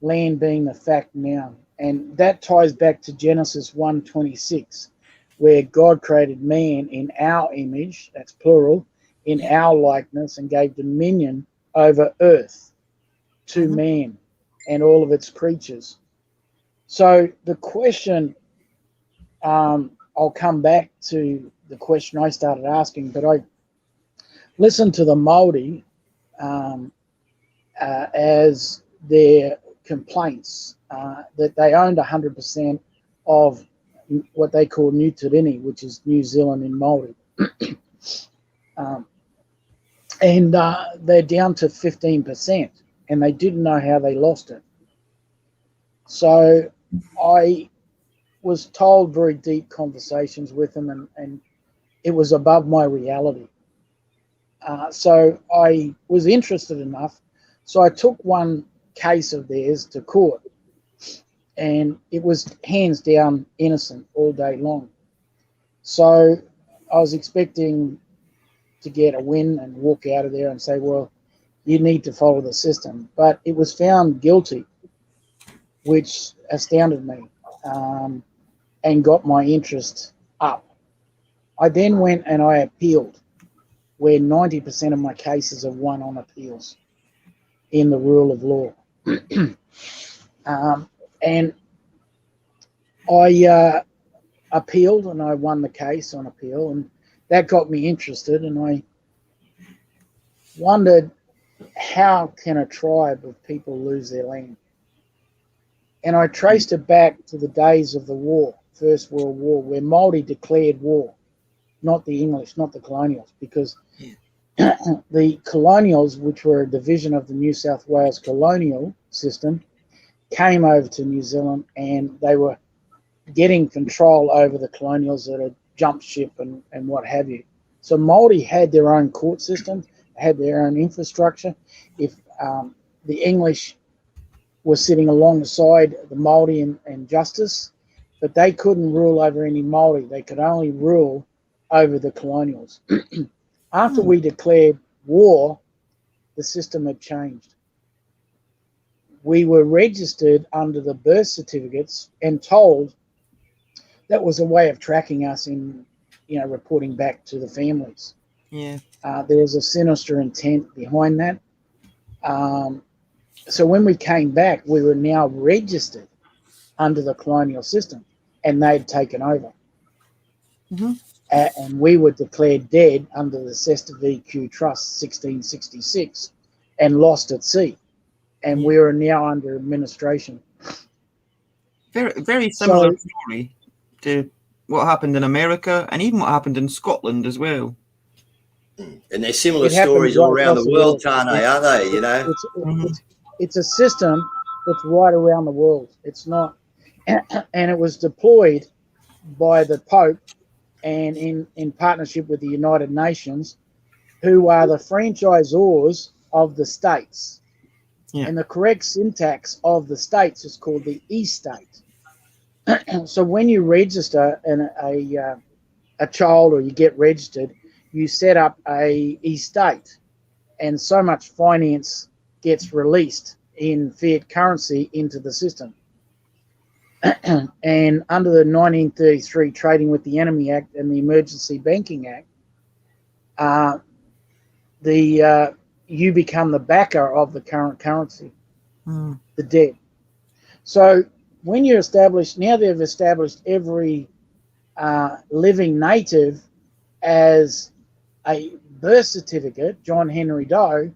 Land being the fact noun. And that ties back to Genesis 1:26, where God created man in our image, that's plural, in our likeness, and gave dominion over earth to man and all of its creatures. So the question, I'll come back to the question I started asking, but I listened to the Māori as their complaints that they owned 100% of what they call New Tirini, which is New Zealand in Māori. And they're down to 15%, and they didn't know how they lost it. So I was told very deep conversations with them, and it was above my reality. So I was interested enough. So I took one case of theirs to court, and it was hands down innocent all day long. So I was expecting to get a win and walk out of there and say, well, you need to follow the system. But it was found guilty, which astounded me and got my interest up. I then went and I appealed, where 90% of my cases are won on appeals in the rule of law. And I appealed, and I won the case on appeal, and that got me interested, and I wondered, how can a tribe of people lose their land? And I traced it back to the days of the war, First World War, where Māori declared war, not the English, not the colonials, because the colonials, which were a division of the New South Wales colonial system, came over to New Zealand, and they were getting control over the colonials that had jumped ship and what have you. So Māori had their own court system, had their own infrastructure. If the English were sitting alongside the Māori and justice, but they couldn't rule over any Māori. They could only rule over the colonials. After we declared war, the system had changed. We were registered under the birth certificates and told that was a way of tracking us in, reporting back to the families. Yeah. There was a sinister intent behind that. So when we came back, we were now registered under the colonial system, and they'd taken over. Mm-hmm. And we were declared dead under the Cester VQ Trust 1666 and lost at sea. And we are now under administration. Very, very similar story to what happened in America and even what happened in Scotland as well. And there's similar stories all around the world, Tane, aren't they? It's a system that's right around the world. It's not, and it was deployed by the Pope and in partnership with the United Nations, who are the franchisors of the states. Yeah. And the correct syntax of the states is called the estate. So when you register a child, or you get registered, you set up a estate, and so much finance gets released in fiat currency into the system. And under the 1933 Trading with the Enemy Act and the Emergency Banking Act, you become the backer of the current currency, the debt. So when you establish, now they've established every living native as a birth certificate, John Henry Doe,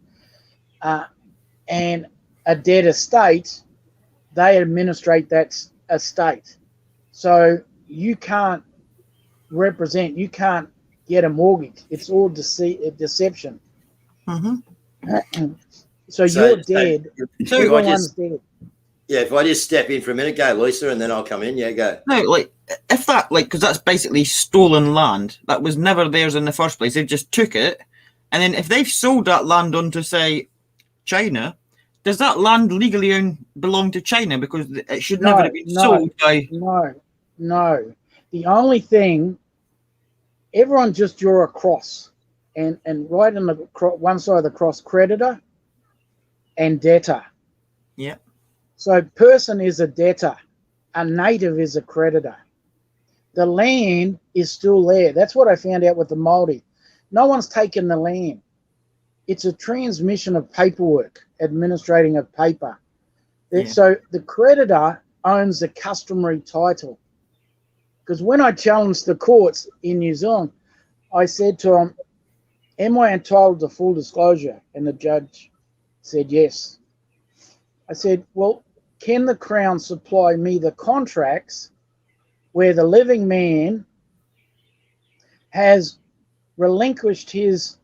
and a dead estate, they administrate that estate. So you can't represent, you can't get a mortgage. It's all deception. So you're dead. So everyone's dead. Yeah, if I just step in for a minute, go, Lisa, and then I'll come in. Yeah, go. No, like, if that, like, because that's basically stolen land. That was never theirs in the first place. They just took it. And then if they've sold that land on to, say, China, does that land legally belong to China? Because it should never have been sold by... No. The only thing, everyone just draw a cross. And right on the one side of the cross, creditor and debtor. Yeah. So person is a debtor, a native is a creditor. The land is still there. That's what I found out with the Māori. No one's taken the land. It's a transmission of paperwork, administrating of paper. Yeah. So the creditor owns the customary title. Because when I challenged the courts in New Zealand, I said to them, am I entitled to full disclosure? And the judge said yes. I said, well, can the Crown supply me the contracts where the living man has relinquished his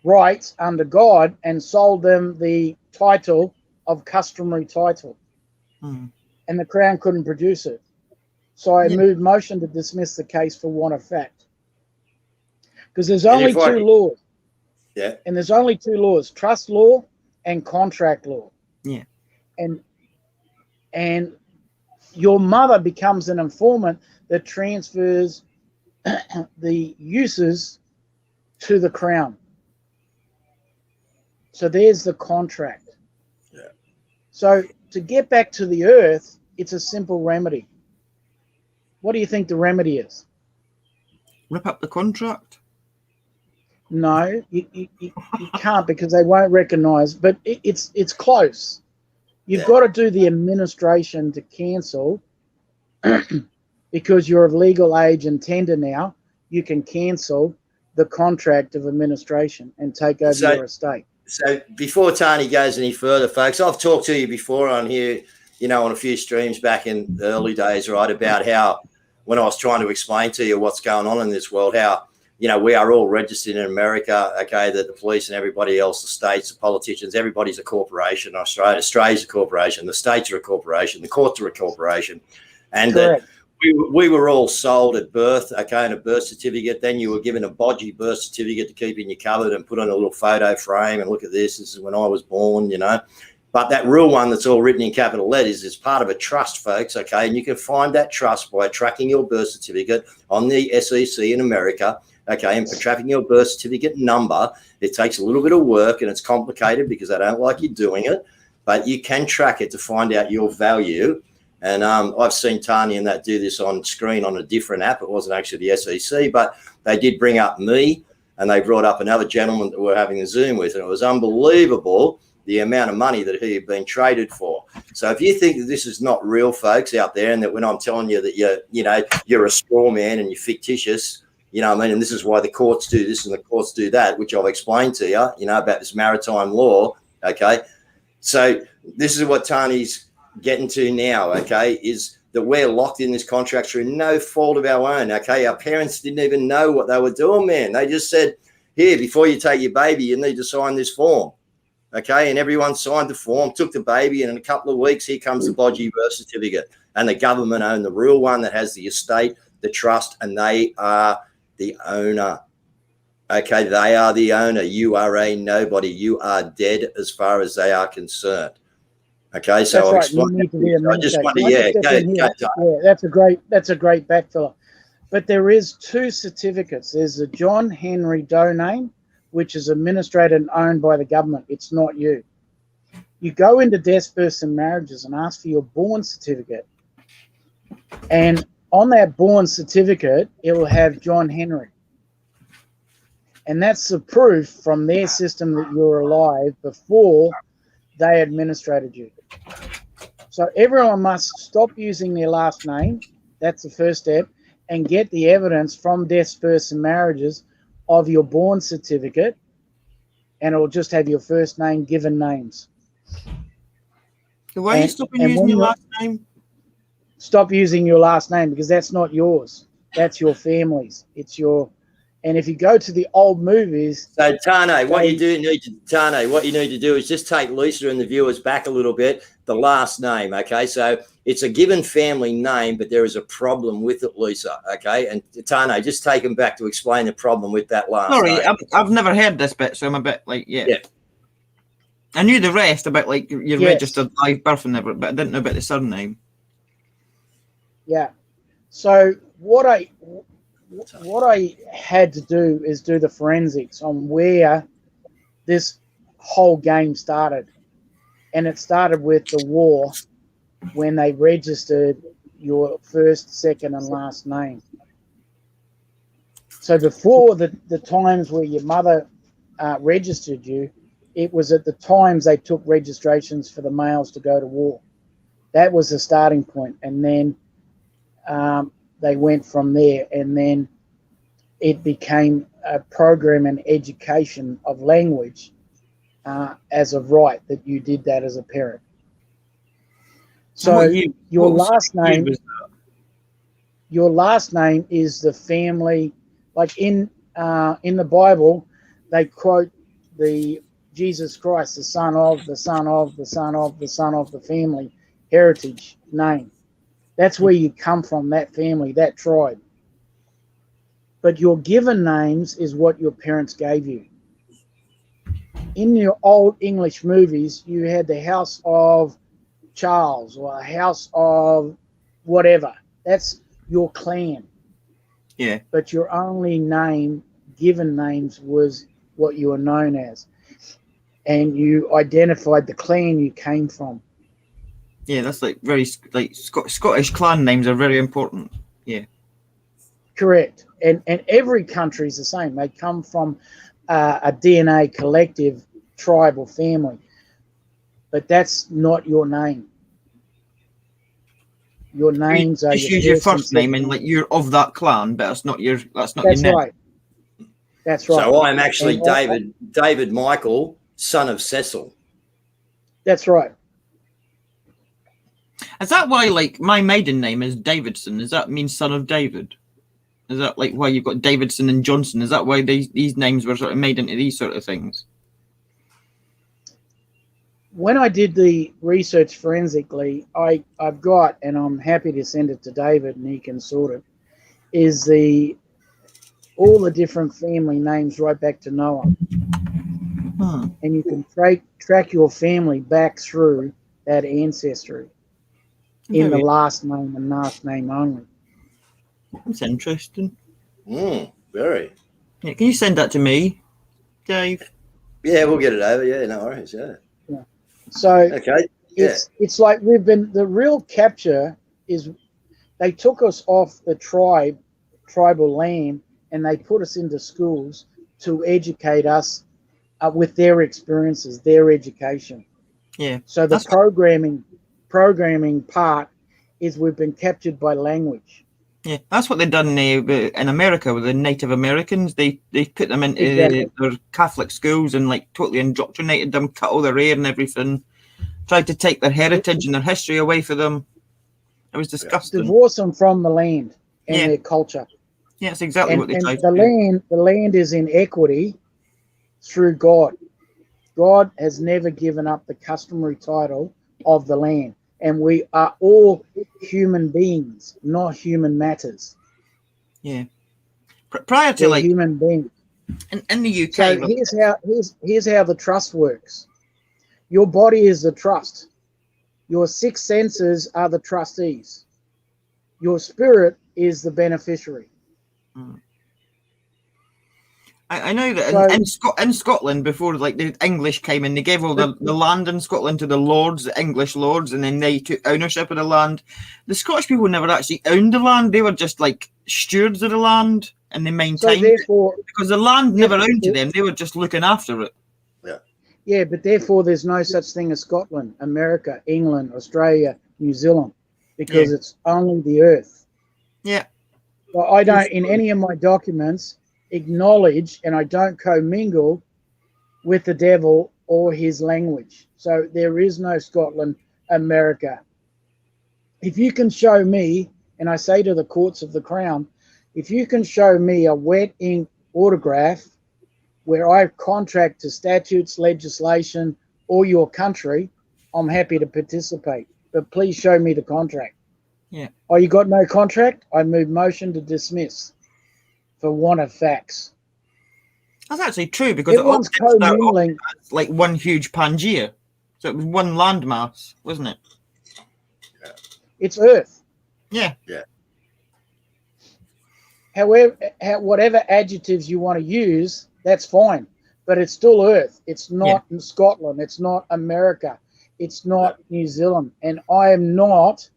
rights under God and sold them the title of customary title? And the Crown couldn't produce it. So I moved motion to dismiss the case for want of fact. Because there's only two laws. Yeah. And there's only two laws, trust law and contract law. Yeah. And your mother becomes an informant that transfers the uses to the Crown. So there's the contract. Yeah. So to get back to the earth, it's a simple remedy. What do you think the remedy is? Rip up the contract? No, you can't, because they won't recognise. But it's close. You've got to do the administration to cancel, because you're of legal age and tender now. You can cancel the contract of administration and take over your estate. So before Tony goes any further, folks, I've talked to you before on here, on a few streams back in the early days, right, about how when I was trying to explain to you what's going on in this world, how we are all registered in America, okay, that the police and everybody else, the states, the politicians, everybody's a corporation. Australia's a corporation. The states are a corporation. The courts are a corporation. And we were all sold at birth, okay, in a birth certificate. Then you were given a bodgy birth certificate to keep in your cupboard and put on a little photo frame and look at this. This is when I was born, But that real one that's all written in capital letters is part of a trust, folks, okay? And you can find that trust by tracking your birth certificate on the SEC in America. Okay, and for tracking your birth certificate number, it takes a little bit of work and it's complicated because they don't like you doing it, but you can track it to find out your value. And I've seen Tanya and that do this on screen on a different app. It wasn't actually the SEC, but they did bring up me and they brought up another gentleman that we're having a Zoom with, and it was unbelievable the amount of money that he had been traded for. So if you think that this is not real, folks, out there, and that when I'm telling you that you're a straw man and you're fictitious, and this is why the courts do this and the courts do that, which I've explained to you, about this maritime law, okay? So this is what Tony's getting to now, okay, is that we're locked in this contract through no fault of our own, okay? Our parents didn't even know what they were doing, man. They just said, here, before you take your baby, you need to sign this form, okay? And everyone signed the form, took the baby, and in a couple of weeks, here comes the bodgy birth certificate. And the government own the real one that has the estate, the trust, and they are the owner. Okay, they are the owner. You are a nobody. You are dead as far as they are concerned. Okay, so I'll That's right. You explain. need to be I just administrator. want to, Can I just yeah, step in here? Yeah, that's a great backfiller. But there is 2 certificates. There's the John Henry Doe name, which is administrated and owned by the government. It's not you. You go into death, births, and marriages and ask for your born certificate. And on that born certificate, it will have John Henry. And that's the proof from their system that you're alive before they administrated you. So everyone must stop using their last name. That's the first step. And get the evidence from deaths, births, and marriages of your born certificate. And it'll just have your first name, given names. So why are you stopping using your last name? Stop using your last name because that's not yours. That's your family's. It's your. And if you go to the old movies, so Tane, what you need to do is just take Lisa and the viewers back a little bit. The last name, okay? So it's a given family name, but there is a problem with it, Lisa. Okay, and Tane, just take them back to explain the problem with that last name. Sorry, I've never heard this bit, so I'm a bit like, yeah. I knew the rest about like your registered live birth and everything, but I didn't know about the surname. Yeah. So what I had to do is do the forensics on where this whole game started. And it started with the war when they registered your first, second, and last name. So before the times where your mother registered you, it was at the times they took registrations for the males to go to war. That was the starting point. And then they went from there, and then it became a program and education of language as of right that you did that as a parent. So your last name is the family. Like in the Bible, they quote the Jesus Christ, the son of the son of the son of the son of the family heritage name. That's where you come from, that family, that tribe. But your given names is what your parents gave you. In your old English movies, you had the house of Charles or a house of whatever. That's your clan. Yeah. But your only name, given names, was what you were known as. And you identified the clan you came from. Yeah, that's like very like Scottish clan names are very important. Yeah. Correct. And every country is the same. They come from a DNA collective, tribe, or family. But that's not your name. Your names are just use your first name and like you're of that clan, but that's not your name. Right. That's right. So I'm actually David Michael, son of Cecil. That's right. Is that why like my maiden name is Davidson? Does that mean son of David? Is that like why you've got Davidson and Johnson? Is that why these names were sort of made into these sort of things? When I did the research forensically, I've got, and I'm happy to send it to David and he can sort it, is all the different family names right back to Noah. And you can track your family back through that ancestry in the last name and last name only. That's interesting. Very. Yeah, can you send that to me, Dave? Yeah, we'll get it over. Yeah, no worries. Yeah. So okay. It's like the real capture is they took us off the tribal land and they put us into schools to educate us with their experiences, their education. Yeah. So the programming part is we've been captured by language. Yeah, that's what they've done in America with the Native Americans. They put them into their Catholic schools and like totally indoctrinated them, cut all their hair and everything, tried to take their heritage and their history away from them. It was disgusting. Divorce them from the land and their culture. Yeah, that's exactly what they tried to do. The land is in equity through God. God has never given up the customary title of the land. And we are all human beings, not human matters. Yeah. Prior to They're like human beings. in the UK, So here's how the trust works. Your body is the trust. Your six senses are the trustees. Your spirit is the beneficiary. I know that So- in Scotland, before like the English came in, they gave all the land in Scotland to the lords, the English lords, and then they took ownership of the land. The Scottish people never actually owned the land; they were just like stewards of the land, and they maintained it because the land never owned to them; they were just looking after it. Yeah, but therefore there's no such thing as Scotland, America, England, Australia, New Zealand, because it's only the earth. Yeah. So I don't, in any of my documents, acknowledge, and I don't commingle with the devil or his language. So there is no Scotland, America. If you can show me, and I say to the courts of the Crown, if you can show me a wet ink autograph where I contract to statutes, legislation, or your country, I'm happy to participate. But please show me the contract. Yeah. Oh, you got no contract? I move motion to dismiss for want of facts. That's actually true because Everyone's it all started off commingling. as like one huge Pangea, so it was one landmass, wasn't it? It's Earth. Yeah. However, whatever adjectives you want to use, that's fine. But it's still Earth. It's not Scotland. It's not America. It's not New Zealand. And I am not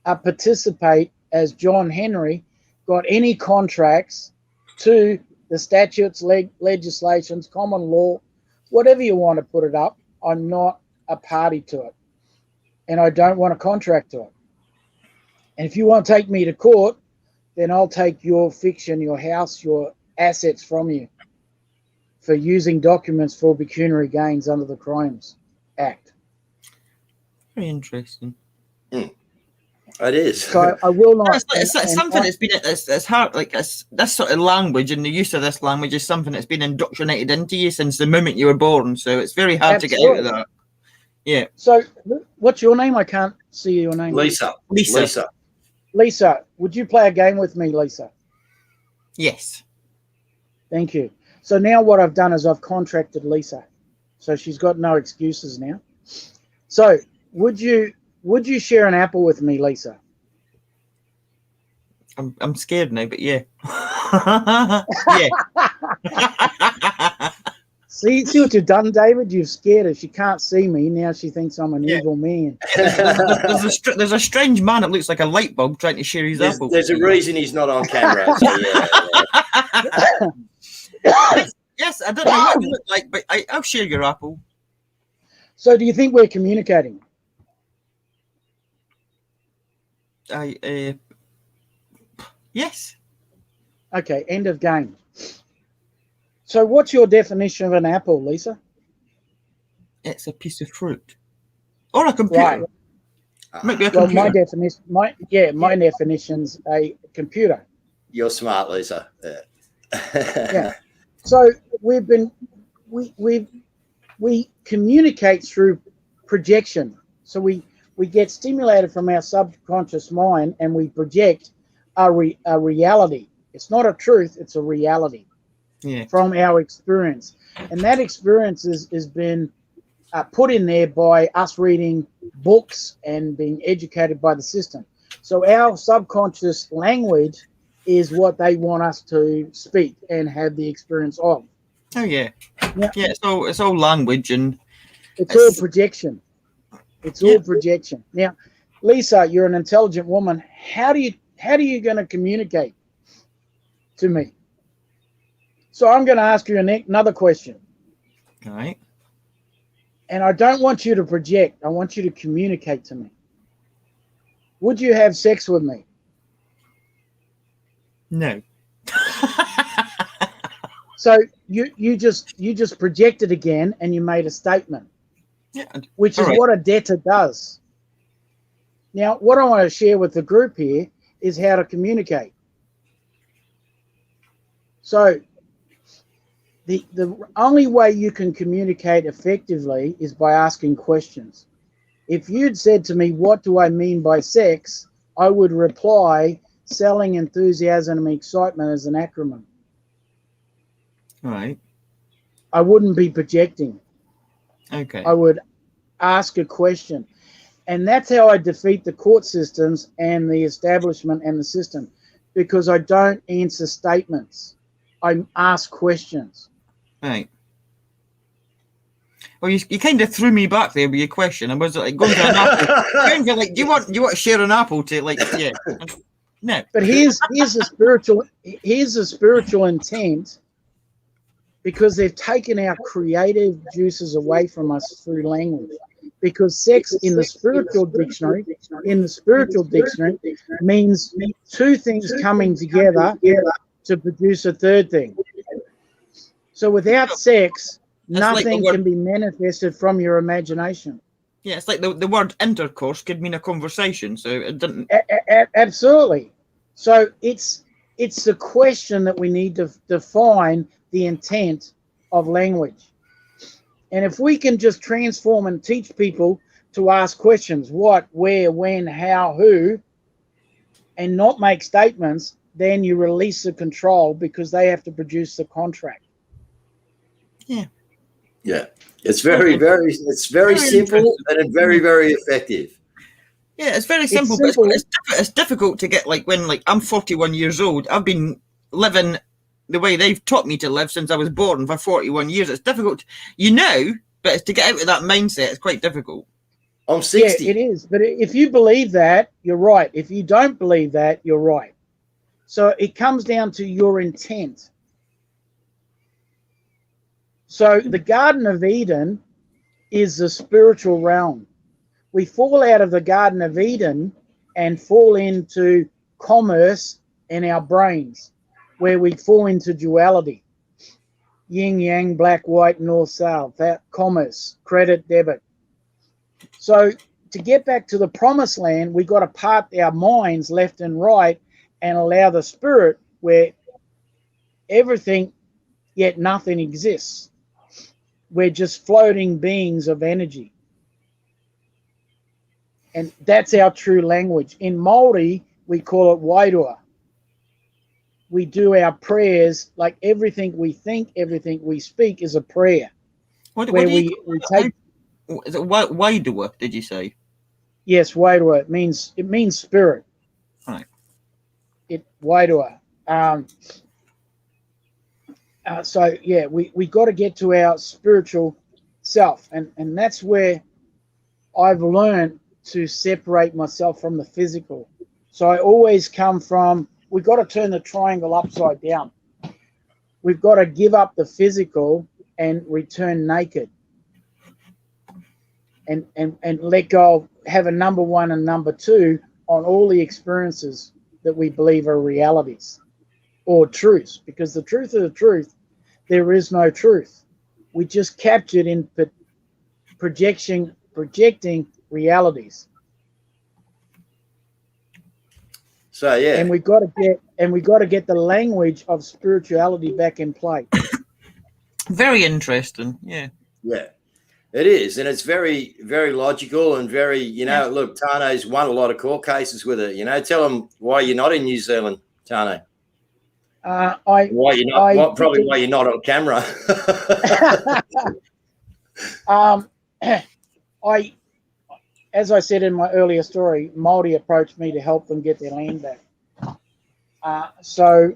a participate, as John Henry, got any contracts to the statutes, legislations, common law, whatever you want to put it up. I'm not a party to it. And I don't want a contract to it. And if you want to take me to court, then I'll take your fiction, your house, your assets from you for using documents for pecuniary gains under the Crimes Act. Very interesting. It is. So I will not. It's something that's been it's hard. Like this sort of language and the use of this language is something that's been indoctrinated into you since the moment you were born. So it's very hard to get out of that. Yeah. So what's your name? I can't see your name. Lisa. Lisa, would you play a game with me, Lisa? Yes. Thank you. So now what I've done is I've contracted Lisa. So she's got no excuses now. So would you share an apple with me, Lisa? I'm scared now, but yeah. Yeah. See what you've done, David? You've scared her. She can't see me. Now she thinks I'm an evil man. There's a strange man that looks like a light bulb trying to share his apple. There's a reason he's not on camera. So Yes, I don't know what you look like, but I'll share your apple. So do you think we're communicating? Yes. Okay, end of game. So what's your definition of an apple, Lisa? It's a piece of fruit. Or a computer. Right. Maybe a Well, computer. my definition's a computer. you're smart, Lisa. Yeah. So we communicate through projection. So we get stimulated from our subconscious mind and we project a reality. It's not a truth, it's a reality. Yeah. From our experience. And that experience has been put in there by us reading books and being educated by the system. So our subconscious language is what they want us to speak and have the experience of. Oh yeah. Yeah. Yeah, it's all language and It's all projection. It's all projection. Now, Lisa, you're an intelligent woman. How are you going to communicate to me? So I'm going to ask you another question. all right. And I don't want you to project. I want you to communicate to me. Would you have sex with me? No. So you just projected again and you made a statement, Yeah. which is All right. what a debtor does. Now, what I want to share with the group here is how to communicate. So the only way you can communicate effectively is by asking questions. If you'd said to me, what do I mean by sex? I would reply, selling, enthusiasm, and excitement as an acronym. Right. I wouldn't be projecting. Okay. I would ask a question. And that's how I defeat the court systems and the establishment and the system, because I don't answer statements. I ask questions. Right. Well, you kind of threw me back there with your question. I was like going for an apple. Going for like, do you want to share an apple to like? Yeah. No. But here's a spiritual intent, because they've taken our creative juices away from us through language. Because sex in the spiritual dictionary means two things coming together to produce a third thing. So without sex, nothing can be manifested from your imagination. Yeah, it's like the word intercourse could mean a conversation, so it didn't. Absolutely. So it's the question that we need to define the intent of language. And if we can just transform and teach people to ask questions, what, where, when, how, who, and not make statements, then you release the control, because they have to produce the contract. Yeah. Yeah. It's very simple and very, very effective. Yeah, it's very simple, but it's difficult to get, like, when, like, I'm 41 years old. I've been living the way they've taught me to live since I was born for 41 years. It's difficult, but to get out of that mindset, it's quite difficult. I'm 60. Yeah, it is. But if you believe that, you're right. If you don't believe that, you're right. So it comes down to your intent. So the Garden of Eden is the spiritual realm. We fall out of the Garden of Eden and fall into commerce in our brains, where we fall into duality. Yin, yang, black, white, north, south, that commerce, credit, debit. So to get back to the promised land, we got to part our minds left and right and allow the spirit, where everything yet nothing exists. We're just floating beings of energy. And that's our true language. In Māori, we call it wairua. We do our prayers, like everything we think, everything we speak is a prayer. What where do you we take. Is it wairua, did you say? Yes, wairua. It means spirit. Right. Wairua. So yeah, we got to get to our spiritual self, and that's where I've learned to separate myself from the physical. So I always come from, we've got to turn the triangle upside down. We've got to give up the physical and return naked, and let go of, have a number one and number two on all the experiences that we believe are realities or truths, because the truth of the truth, there is no truth. We just captured in projecting realities. So yeah, and we got to get the language of spirituality back in play. Very interesting. Yeah. Yeah, it is, and it's very, very logical and very, Look, Tano's won a lot of court cases with it. Tell them why you're not in New Zealand, Tano. Why you're not? Probably why you're not on camera. As I said in my earlier story, Māori approached me to help them get their land back. So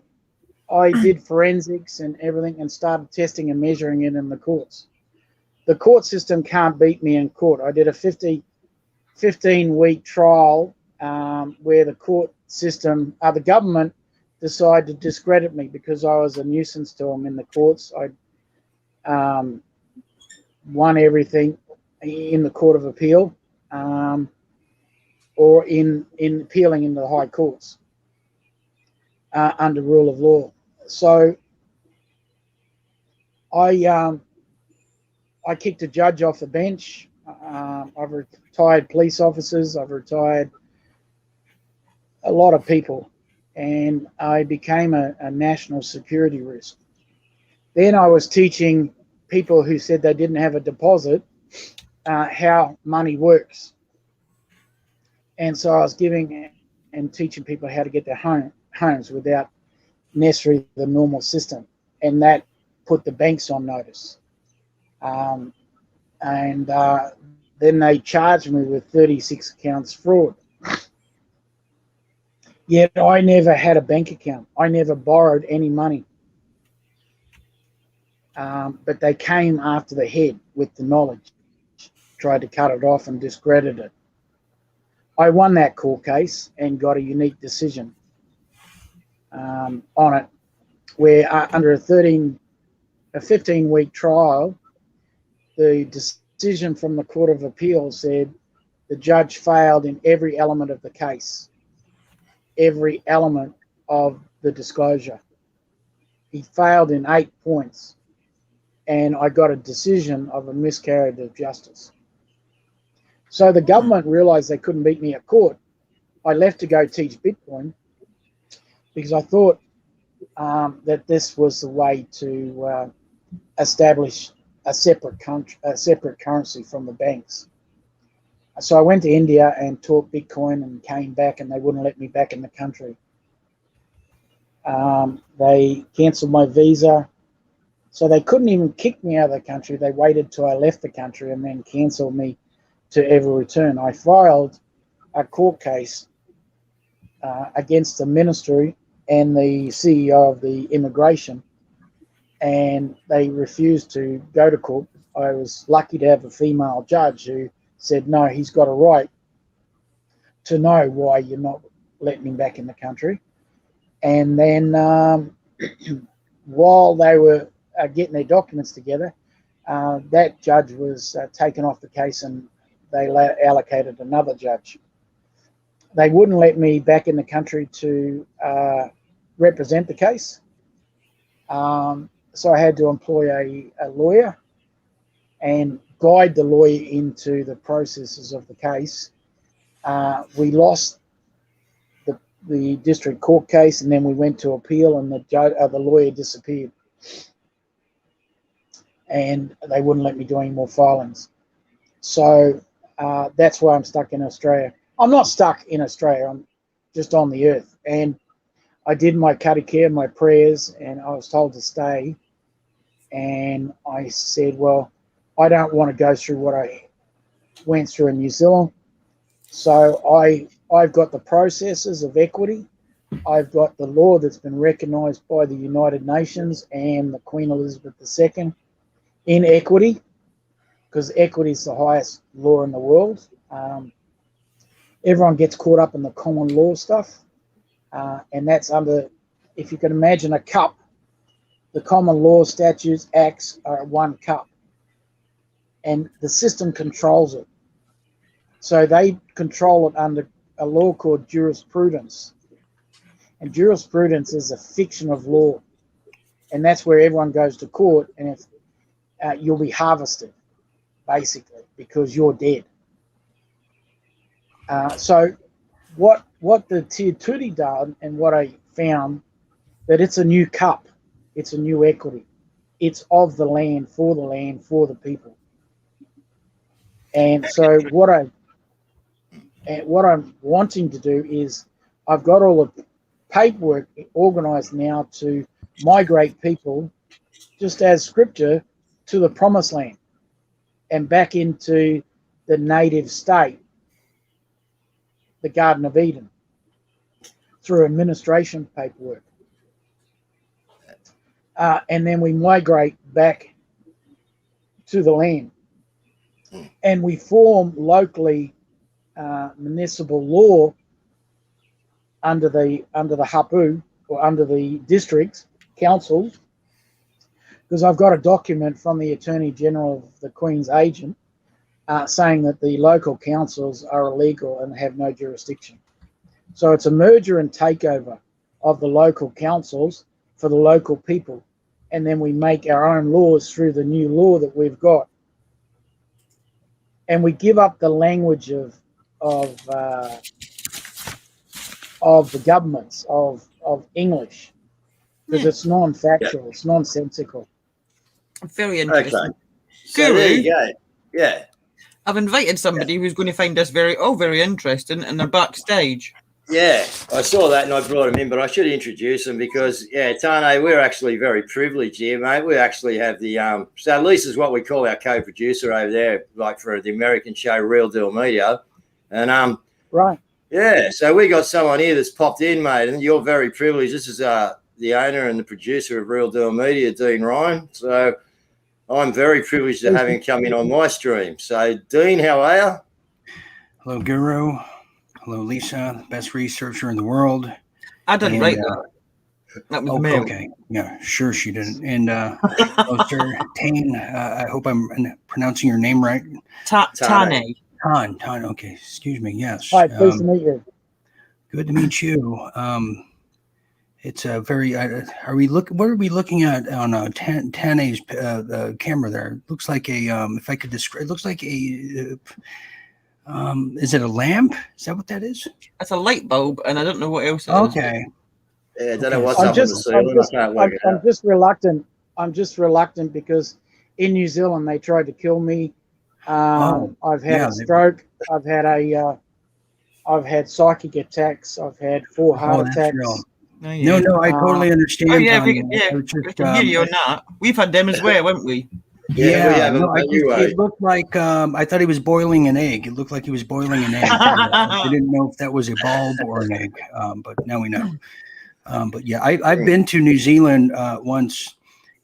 I did forensics and everything and started testing and measuring it in the courts. The court system can't beat me in court. I did a 15-week trial where the court system, the government, decided to discredit me because I was a nuisance to them in the courts. I won everything in the Court of Appeal. Or in appealing in the high courts under rule of law. So I kicked a judge off the bench. I've retired police officers. I've retired a lot of people, and I became a national security risk. Then I was teaching people who said they didn't have a deposit how money works. And so I was giving and teaching people how to get their homes without necessarily the normal system. And that put the banks on notice. Then they charged me with 36 accounts fraud. Yet I never had a bank account. I never borrowed any money. But they came after the head with the knowledge, tried to cut it off and discredit it. I won that court case and got a unique decision on it, where under a 15-week trial, the decision from the Court of Appeal said the judge failed in every element of the case, every element of the disclosure. He failed in 8 points, and I got a decision of a miscarriage of justice. So the government realized they couldn't beat me at court. I left to go teach Bitcoin because I thought that this was the way to establish a separate currency from the banks. So I went to India and taught Bitcoin and came back, and they wouldn't let me back in the country. They cancelled my visa. So they couldn't even kick me out of the country. They waited till I left the country and then cancelled me to ever return. I filed a court case against the ministry and the CEO of the immigration, and they refused to go to court. I was lucky to have a female judge who said, no, he's got a right to know why you're not letting him back in the country. And then while they were getting their documents together, that judge was taken off the case, and they allocated another judge. They wouldn't let me back in the country to represent the case. So I had to employ a lawyer and guide the lawyer into the processes of the case. We lost the district court case, and then we went to appeal, and the lawyer disappeared. And they wouldn't let me do any more filings. So that's why I'm stuck in Australia. I'm not stuck in Australia, I'm just on the earth. And I did my katikea, my prayers, and I was told to stay. And I said, well, I don't want to go through what I went through in New Zealand. So I've got the processes of equity. I've got the law that's been recognised by the United Nations and the Queen Elizabeth II in equity, because equity is the highest law in the world. Everyone gets caught up in the common law stuff, and that's under, if you can imagine a cup, the common law statutes, acts are one cup, and the system controls it. So they control it under a law called jurisprudence, and jurisprudence is a fiction of law, and that's where everyone goes to court, and if you'll be harvested, basically, because you're dead. So what the Te Turi done, and what I found, that it's a new cup, it's a new equity, it's of the land, for the people. And so what I'm wanting to do is, I've got all the paperwork organised now to migrate people, just as scripture, to the promised land and back into the native state, the Garden of Eden, through administration paperwork. And then we migrate back to the land, and we form locally municipal law under the hapu, or under the district councils, because I've got a document from the Attorney General of the Queen's agent saying that the local councils are illegal and have no jurisdiction. So it's a merger and takeover of the local councils for the local people, and then we make our own laws through the new law that we've got, and we give up the language of the governments of English, because it's non-factual, it's nonsensical. Very interesting. Okay. So there you go. Yeah. I've invited somebody who's going to find this very interesting, and they're backstage. Yeah, I saw that and I brought him in, but I should introduce him because, yeah, Tane, we're actually very privileged here, mate. We actually have the, so Lisa's what we call our co-producer over there, like for the American show Real Deal Media. And, Right. yeah, so we got someone here that's popped in, mate, and you're very privileged. This is the owner and the producer of Real Deal Media, Dean Ryan. So I'm very privileged to have him come in on my stream. So, Dean, how are you? Hello, Guru. Hello, Lisa, best researcher in the world. I didn't write that. That was Mel. Okay. Yeah, sure she didn't. And hello, Sir Tane. I hope I'm pronouncing your name right. Tane. Tan. Okay. Excuse me. Yes. Hi, pleased to meet you. Good to meet you. It's a very. Are we look? What are we looking at on Tane's camera there? It looks like a. If I could describe, it looks like a. Is it a lamp? Is that what that is? That's a light bulb, and I don't know what else it is. Okay. Yeah, I don't know what's I'm up on the ceiling. I can't work it I'm out. just reluctant. I'm just reluctant because in New Zealand they tried to kill me. I've had a stroke. I've had psychic attacks. I've had 4 heart attacks. Real. Oh, yeah. No, I totally understand. Oh, yeah, we Just, can hear you on that. We've had them as well, haven't we? Yeah, it looked like I thought he was boiling an egg. It looked like he was boiling an egg. I didn't know if that was a bulb or an egg, but now we know. But yeah, I've been to New Zealand once,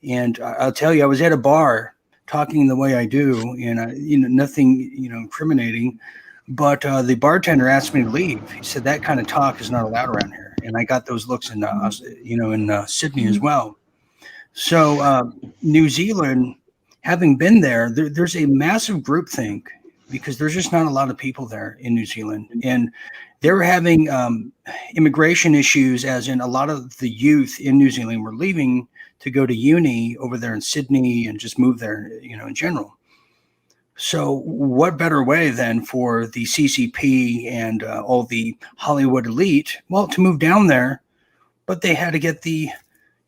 and I'll tell you, I was at a bar talking the way I do, and nothing incriminating, but the bartender asked me to leave. He said that kind of talk is not allowed around here, and I got those looks in Sydney as well. So New Zealand. Having been there, there's a massive groupthink because there's just not a lot of people there in New Zealand. And they're having immigration issues, as in a lot of the youth in New Zealand were leaving to go to uni over there in Sydney and just move there, in general. So what better way than for the CCP and all the Hollywood elite, well, to move down there, but they had to get the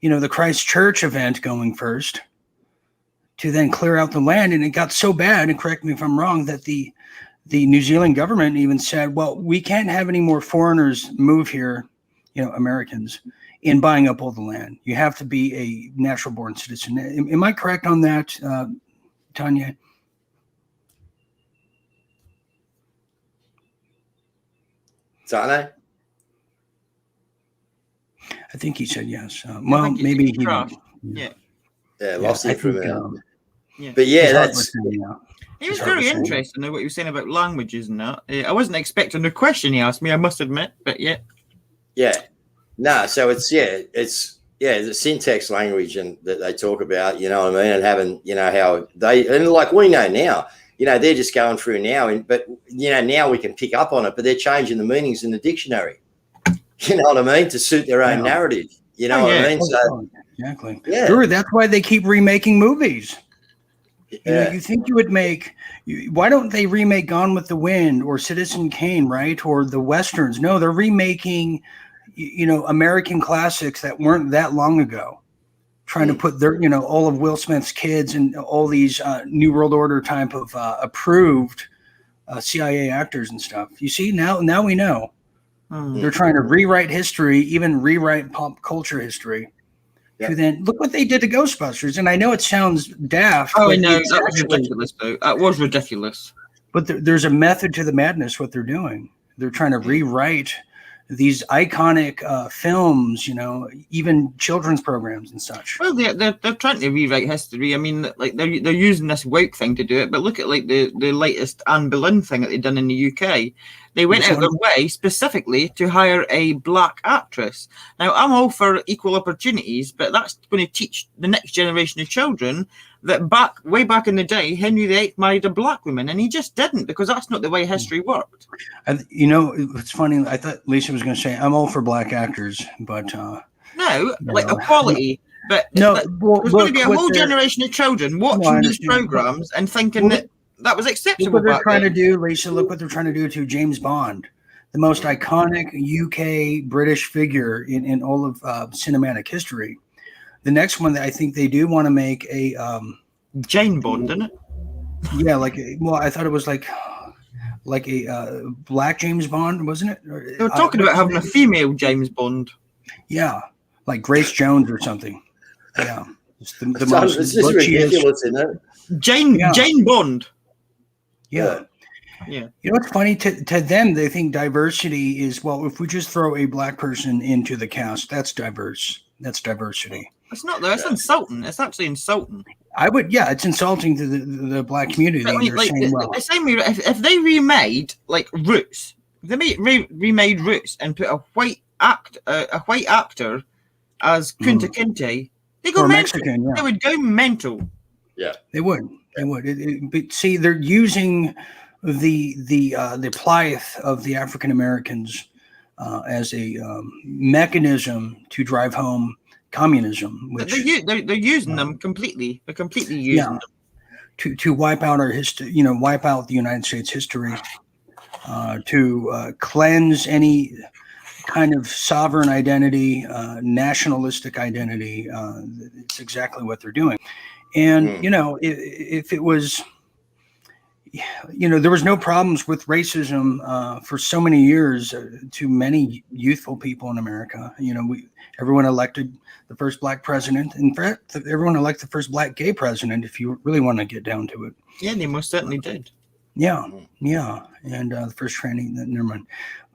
Christchurch event going first, to then clear out the land. And it got so bad, and correct me if I'm wrong, that the New Zealand government even said, well, we can't have any more foreigners move here, Americans, in buying up all the land. You have to be a natural born citizen. Am I correct on that, Tanya? Tane? I think he said yes. Well, maybe he. Yeah. Yeah, lost him for a minute. Yeah. But yeah, that's. It was very interesting what he was saying about languages and that. I wasn't expecting the question he asked me, I must admit, but yeah. Yeah. No, so it's the syntax language and that they talk about, you know what I mean, and having, how they, and like we know now, they're just going through now, but now we can pick up on it, but they're changing the meanings in the dictionary, you know what I mean, to suit their own narrative, what I mean? So, exactly. Yeah. Sure, that's why they keep remaking movies. You think you would make, why don't they remake Gone with the Wind or Citizen Kane, right? Or the Westerns? No, they're remaking, American classics that weren't that long ago, trying to put their, all of Will Smith's kids and all these New World Order type of approved CIA actors and stuff. You see, now we know. They're trying to rewrite history, even rewrite pop culture history. To then look what they did to Ghostbusters, and I know it sounds daft. Oh, no, that was ridiculous, though. That was ridiculous. But there's a method to the madness. What they're doing, they're trying to rewrite these iconic films, even children's programs and such. Well, they're trying to rewrite history. I mean, like they're using this woke thing to do it. But look at like the latest Anne Boleyn thing that they've done in the UK. They went out of their way specifically to hire a black actress. Now, I'm all for equal opportunities, but that's going to teach the next generation of children that way back in the day, Henry VIII married a black woman, and he just didn't, because that's not the way history worked. It's funny. I thought Lisa was going to say, I'm all for black actors, but... equality. But there's going to be a whole generation of children watching these programs and thinking that was acceptable. Look what they're trying to do, Lisa. Look what they're trying to do to James Bond, the most iconic UK British figure in all of cinematic history. The next one that I think they do want to make a Jane Bond, isn't it? Yeah, I thought it was like like a black James Bond, wasn't it? They were talking about having a female James Bond. Yeah, like Grace Jones or something. Yeah, it's the It's most just butchiest. ridiculous, isn't it? Jane Bond. Yeah. Yeah. You know what's funny? To them, they think diversity is, well, if we just throw a black person into the cast, that's diverse. That's diversity. It's not though. It's insulting. It's actually insulting. It's insulting to the black community. I mean, They're saying, well, the same way, if they remade like Roots, if they remade Roots and put a white actor as Kunta Kinte, they go or mental. Mexican, yeah. They would go mental. Yeah, They would. They would. But see, they're using the plight of the African Americans as a mechanism to drive home communism, which They're using them completely. They're completely using them. To wipe out our history, wipe out the United States history, to cleanse any kind of sovereign identity, nationalistic identity. It's exactly what they're doing. And, if it was, there was no problems with racism for so many years to many youthful people in America. Everyone elected the first black president. In fact, everyone elected the first black gay president, if you really want to get down to it. Yeah, they most certainly did. Yeah. And the first tranny, never mind.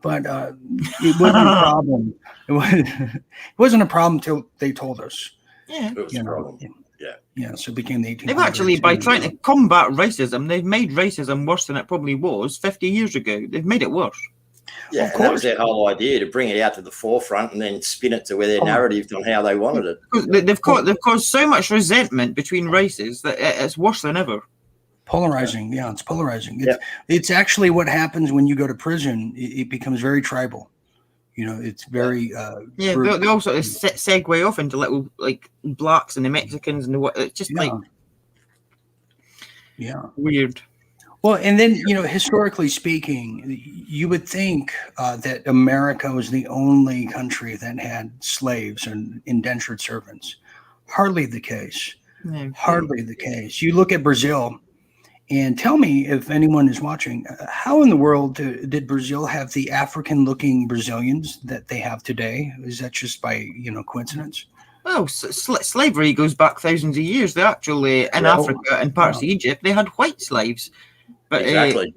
But it wasn't a problem. It wasn't a problem till they told us. Yeah. it was a problem. Yeah, so it became the 1800s. They've actually, by trying to combat racism, they've made racism worse than it probably was 50 years ago. They've made it worse. Yeah, and that was their whole idea, to bring it out to the forefront and then spin it to where their narrative on how they wanted it. They've caused so much resentment between races that it's worse than ever. Polarizing. Yeah, it's polarizing. It's actually what happens when you go to prison. It becomes very tribal. It's very they also segue off into little like blacks and the Mexicans and what. It's just like weird. Well, and then historically speaking, you would think that America was the only country that had slaves and indentured servants. Hardly the case. No. Hardly the case. You look at Brazil. And tell me, if anyone is watching, how in the world did Brazil have the African-looking Brazilians that they have today? Is that just by coincidence? Well, slavery goes back thousands of years. They actually in Africa and parts of Egypt they had white slaves. But Exactly.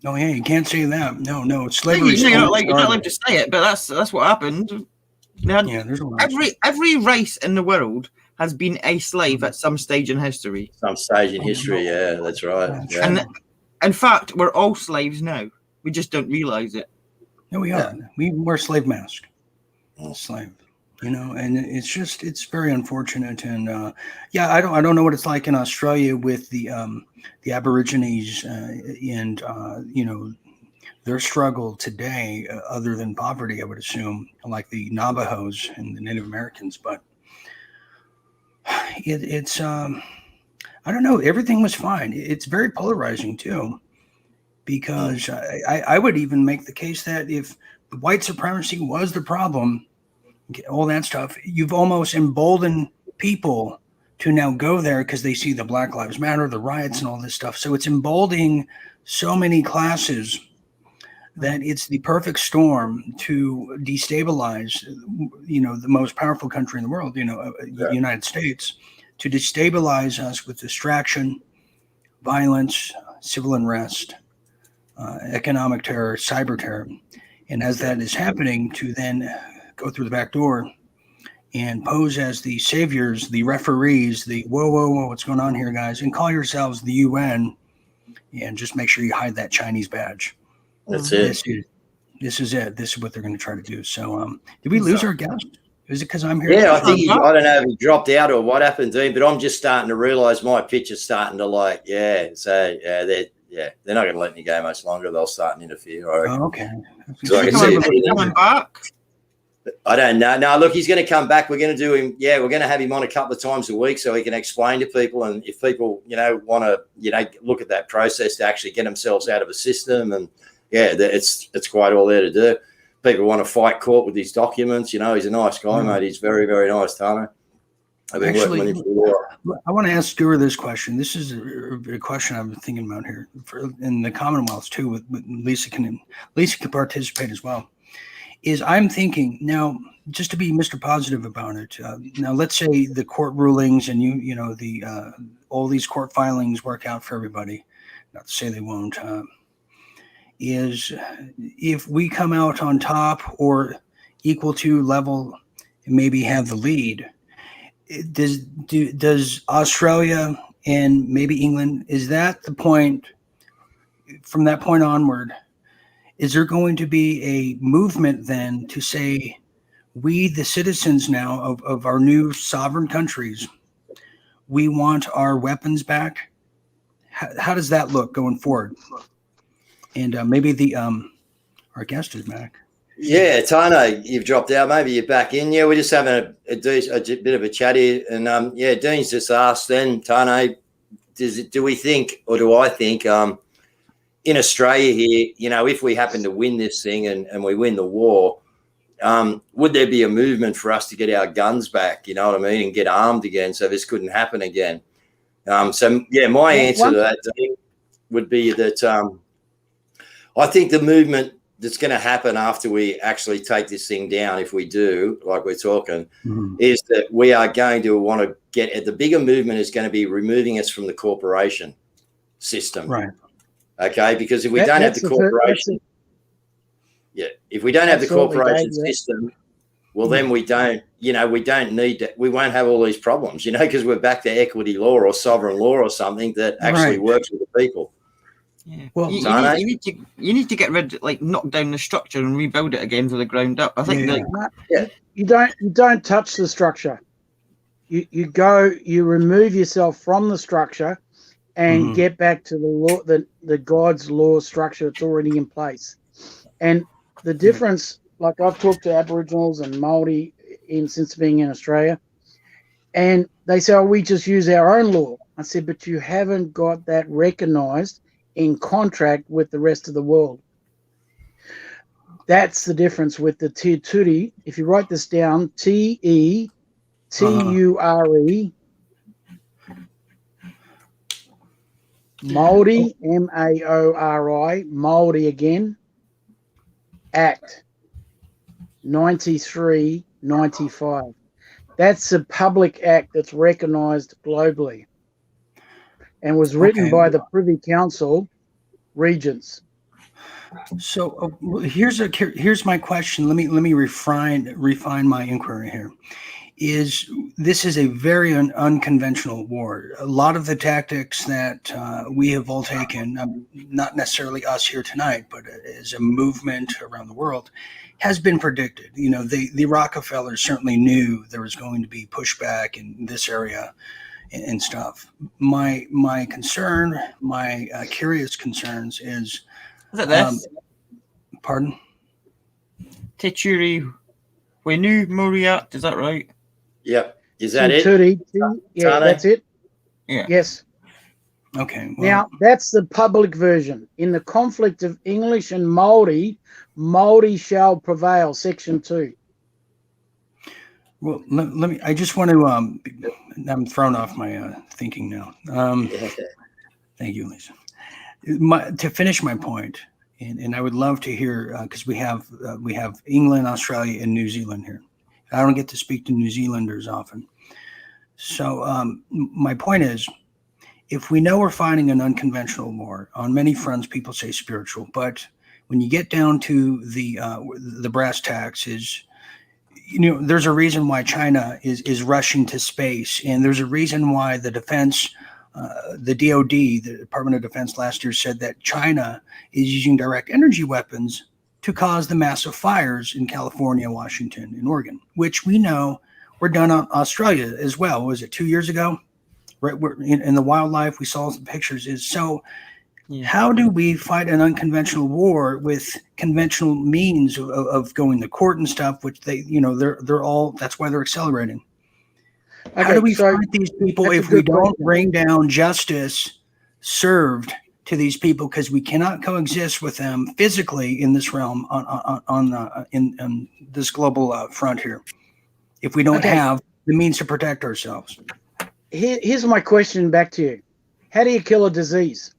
Oh yeah, you can't say that. No, slavery. You're not allowed to say it, but that's what happened. They had, there's a lot. Every race in the world has been a slave at some stage in history. Some stage in history, yeah, that's right. Yeah. And in fact, we're all slaves now. We just don't realize it. No, we are. We wear slave masks. Slave, and it's very unfortunate. And I don't know what it's like in Australia with the Aborigines and their struggle today, other than poverty, I would assume, like the Navajos and the Native Americans, but. It's I don't know. Everything was fine. It's very polarizing too, because I would even make the case that if white supremacy was the problem, all that stuff, you've almost emboldened people to now go there because they see the Black Lives Matter, the riots, and all this stuff. So it's emboldening so many classes that it's the perfect storm to destabilize, the most powerful country in the world, the United States, to destabilize us with distraction, violence, civil unrest, economic terror, cyber terror. And as that is happening, to then go through the back door and pose as the saviors, the referees, the whoa, what's going on here, guys, and call yourselves the UN, and just make sure you hide that Chinese badge. That's it. This is it. This is what they're going to try to do. So, did we lose our guest? Is it because I'm here? Yeah, I think I don't know if he dropped out or what happened to him, but I'm just starting to realise my pitch is starting to they're not going to let me go much longer. They'll start and interfere. Oh, okay. So I can see coming back. I don't know. No, look, he's going to come back. We're going to do him. Yeah, we're going to have him on a couple of times a week so he can explain to people. And if people, want to, look at that process to actually get themselves out of a system, and it's quite all there to do. People want to fight court with his documents. He's a nice guy, mate. He's very, very nice, Tano. I've been working with him for a while. I want to ask Stuart this question. This is a question I've been thinking about here in the Commonwealth too. With Lisa can participate as well. I'm thinking now, just to be Mr. Positive about it. Now, let's say the court rulings and all these court filings work out for everybody. Not to say they won't. Is if we come out on top or equal to level, and maybe have the lead. Does Australia and maybe England, is that the point, from that point onward, is there going to be a movement then to say, we, the citizens now of our new sovereign countries, we want our weapons back? How does that look going forward? And maybe our guest is back. Yeah, Tano, you've dropped out. Maybe you're back in. Yeah, we're just having a bit of a chat here. And Dean's just asked then, Tano, do we think, or do I think, in Australia here, if we happen to win this thing and we win the war, would there be a movement for us to get our guns back, you know what I mean, and get armed again so this couldn't happen again? My answer to that, Dean, would be that I think the movement that's going to happen after we actually take this thing down, if we do, like we're talking, is that we are going to want to get at the bigger movement is going to be removing us from the corporation system. Right. Okay. Because if we don't have the corporation, if we don't have the corporation system, well, then we don't need that. We won't have all these problems, because we're back to equity law or sovereign law or something that actually works with the people. Yeah. Well, you need to get rid, knock down the structure and rebuild it again from the ground up. I think you don't touch the structure. You remove yourself from the structure and get back to the law, the God's law structure that's already in place. And the difference, like I've talked to Aboriginals and Maori since being in Australia, and they say, "Oh, we just use our own law." I said, "But you haven't got that recognised in contract with the rest of the world." That's the difference with the Te Ture. If you write this down, Teture, Maori, Maori, Maori again, Act 93-95. That's a public act that's recognised globally and was written by the Privy Council regents. So here's my question. Let me refine my inquiry here. This is a very unconventional war. A lot of the tactics that we have all taken, not necessarily us here tonight, but as a movement around the world, has been predicted. The Rockefellers certainly knew there was going to be pushback in this area and stuff. My concern, my curious concerns is that this? Pardon? Te Ture Whenua Mourie Act, is that right? Yep. Is that it? Yeah, that's it. Yeah. Yes. Okay. Well, now, that's the public version. In the conflict of English and Maori, Maori shall prevail, Section 2. Well, let me. I just want to. I'm thrown off my thinking now. Thank you, Lisa. To finish my point, and I would love to hear because we have England, Australia, and New Zealand here. I don't get to speak to New Zealanders often. So my point is, if we know we're fighting an unconventional war on many fronts, people say spiritual, but when you get down to the brass tacks, there's a reason why China is rushing to space, and there's a reason why the defense, the DoD, the Department of Defense last year said that China is using direct energy weapons to cause the massive fires in California, Washington, and Oregon, which we know were done on Australia as well. Was it 2 years ago? Right, in the wildlife, we saw some pictures. How do we fight an unconventional war with conventional means of going to court and stuff, which they're all, that's why they're accelerating. Okay, how do we fight these people if we don't bring down justice served to these people, because we cannot coexist with them physically in this realm in this global front here if we don't have the means to protect ourselves. Here's my question back to you. How do you kill a disease?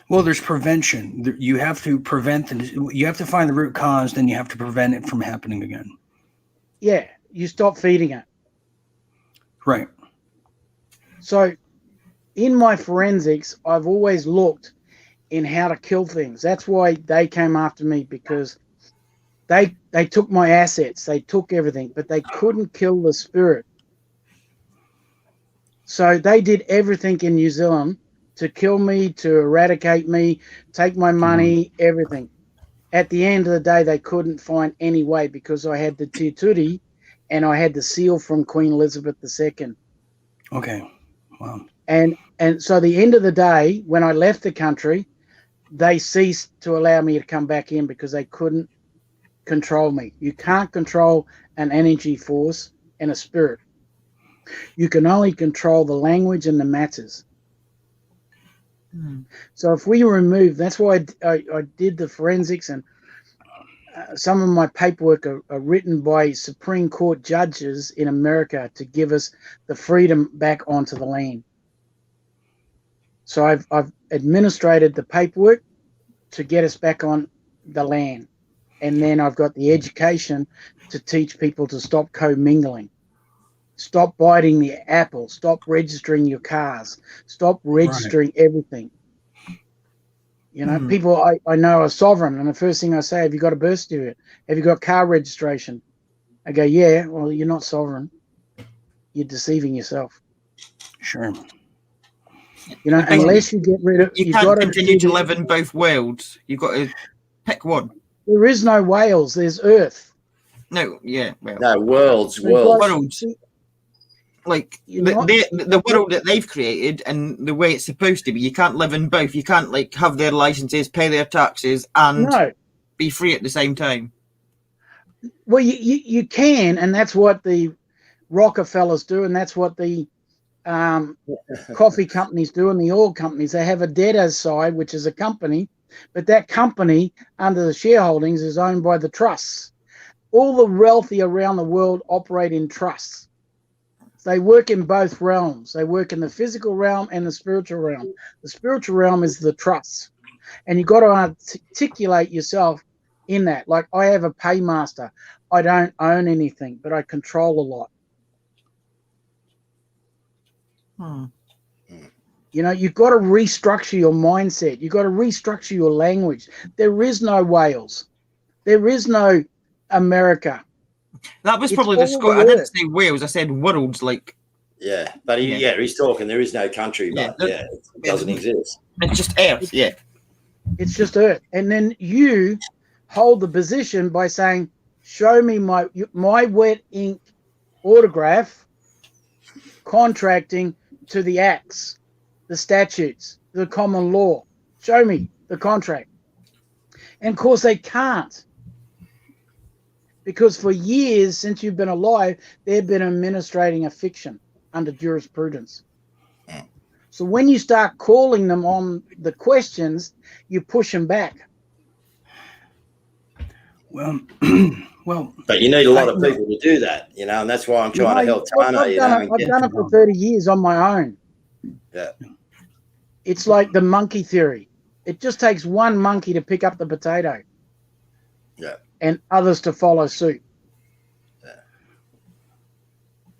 Well, there's prevention. You have to prevent, you have to find the root cause, then you have to prevent it from happening again. Yeah, you stop feeding it. Right. So in my forensics, I've always looked in how to kill things. That's why they came after me, because they took my assets, they took everything, but they couldn't kill the spirit. So they did everything in New Zealand to kill me, to eradicate me, take my money, everything. At the end of the day, they couldn't find any way, because I had the Tiaturi and I had the seal from Queen Elizabeth II. Okay. Wow. And so the end of the day, when I left the country, they ceased to allow me to come back in because they couldn't control me. You can't control an energy force and a spirit. You can only control the language and the matters. So if we remove, that's why I did the forensics, and some of my paperwork are written by Supreme Court judges in America to give us the freedom back onto the land. So I've administrated the paperwork to get us back on the land. And then I've got the education to teach people to stop commingling. Stop biting the apple. Stop registering your cars. Stop registering everything. You know, people I know are sovereign, and the first thing I say, have you got a birth certificate? Have you got car registration? I go, yeah. Well, you're not sovereign. You're deceiving yourself. Sure. You know, unless you get rid of... You can't continue to live in both worlds. You've got to pick one. There is no Wales. There's Earth. No, yeah. Well, No, worlds. Worlds. Like the world that they've created and the way it's supposed to be, you can't live in both. You can't like have their licenses, pay their taxes, and be free at the same time. Well, you can, and that's what the Rockefellers do, and that's what the coffee companies do, and the oil companies. They have a debtors side, which is a company, but that company under the shareholdings is owned by the trusts. All the wealthy around the world operate in trusts. They work in both realms. They work in the physical realm and the spiritual realm. The spiritual realm is the trusts. And you've got to articulate yourself in that. Like, I have a paymaster. I don't own anything, but I control a lot. You know, you've got to restructure your mindset. You've got to restructure your language. There is no Wales. There is no America. That was probably the Scot. I didn't say Wales. I said worlds. Like, yeah, but he's talking. There is no country, but it doesn't exist. It's just Earth. Yeah, it's just Earth. And then you hold the position by saying, "Show me my wet ink autograph, contracting to the acts, the statutes, the common law. Show me the contract." And of course, they can't. Because for years, since you've been alive, they've been administrating a fiction under jurisprudence. So when you start calling them on the questions, you push them back. Well, but you need a lot of people to do that, you know, and that's why I'm trying to help Tana. I've done it for 30 years on my own. Yeah. It's like the monkey theory. It just takes one monkey to pick up the potato. Yeah. And others to follow suit.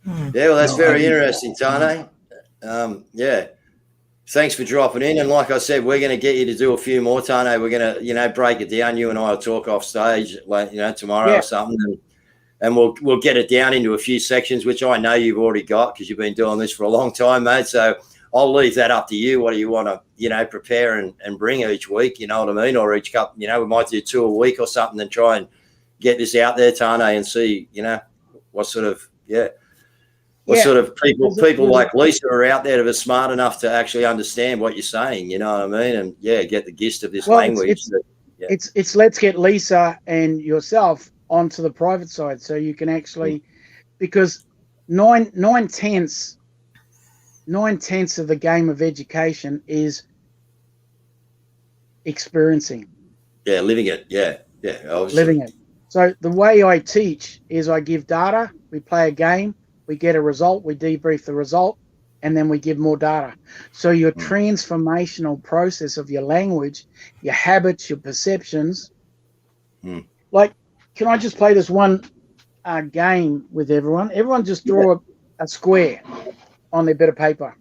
Yeah, well, that's very interesting, Tane. Yeah. Thanks for dropping in. And like I said, we're going to get you to do a few more, Tane. We're going to, you know, break it down. You and I will talk off stage, like, you know, tomorrow or something. And we'll get it down into a few sections, which I know you've already got because you've been doing this for a long time, mate. So I'll leave that up to you. What do you want to, you know, prepare and bring each week, you know what I mean? Or each couple, you know, we might do 2 a week or something and try and get this out there, Tane, and see, you know, what sort of, sort of people like Lisa are out there that are smart enough to actually understand what you're saying, you know what I mean? And, get the gist of this language. It's let's get Lisa and yourself onto the private side so you can actually, because nine-tenths of the game of education is experiencing. Yeah, living it. Yeah, obviously. Living it. So the way I teach is I give data, we play a game, we get a result, we debrief the result, and then we give more data. So your transformational process of your language, your habits, your perceptions. Like, can I just play this one game with everyone? Everyone just draw a square on their bit of paper.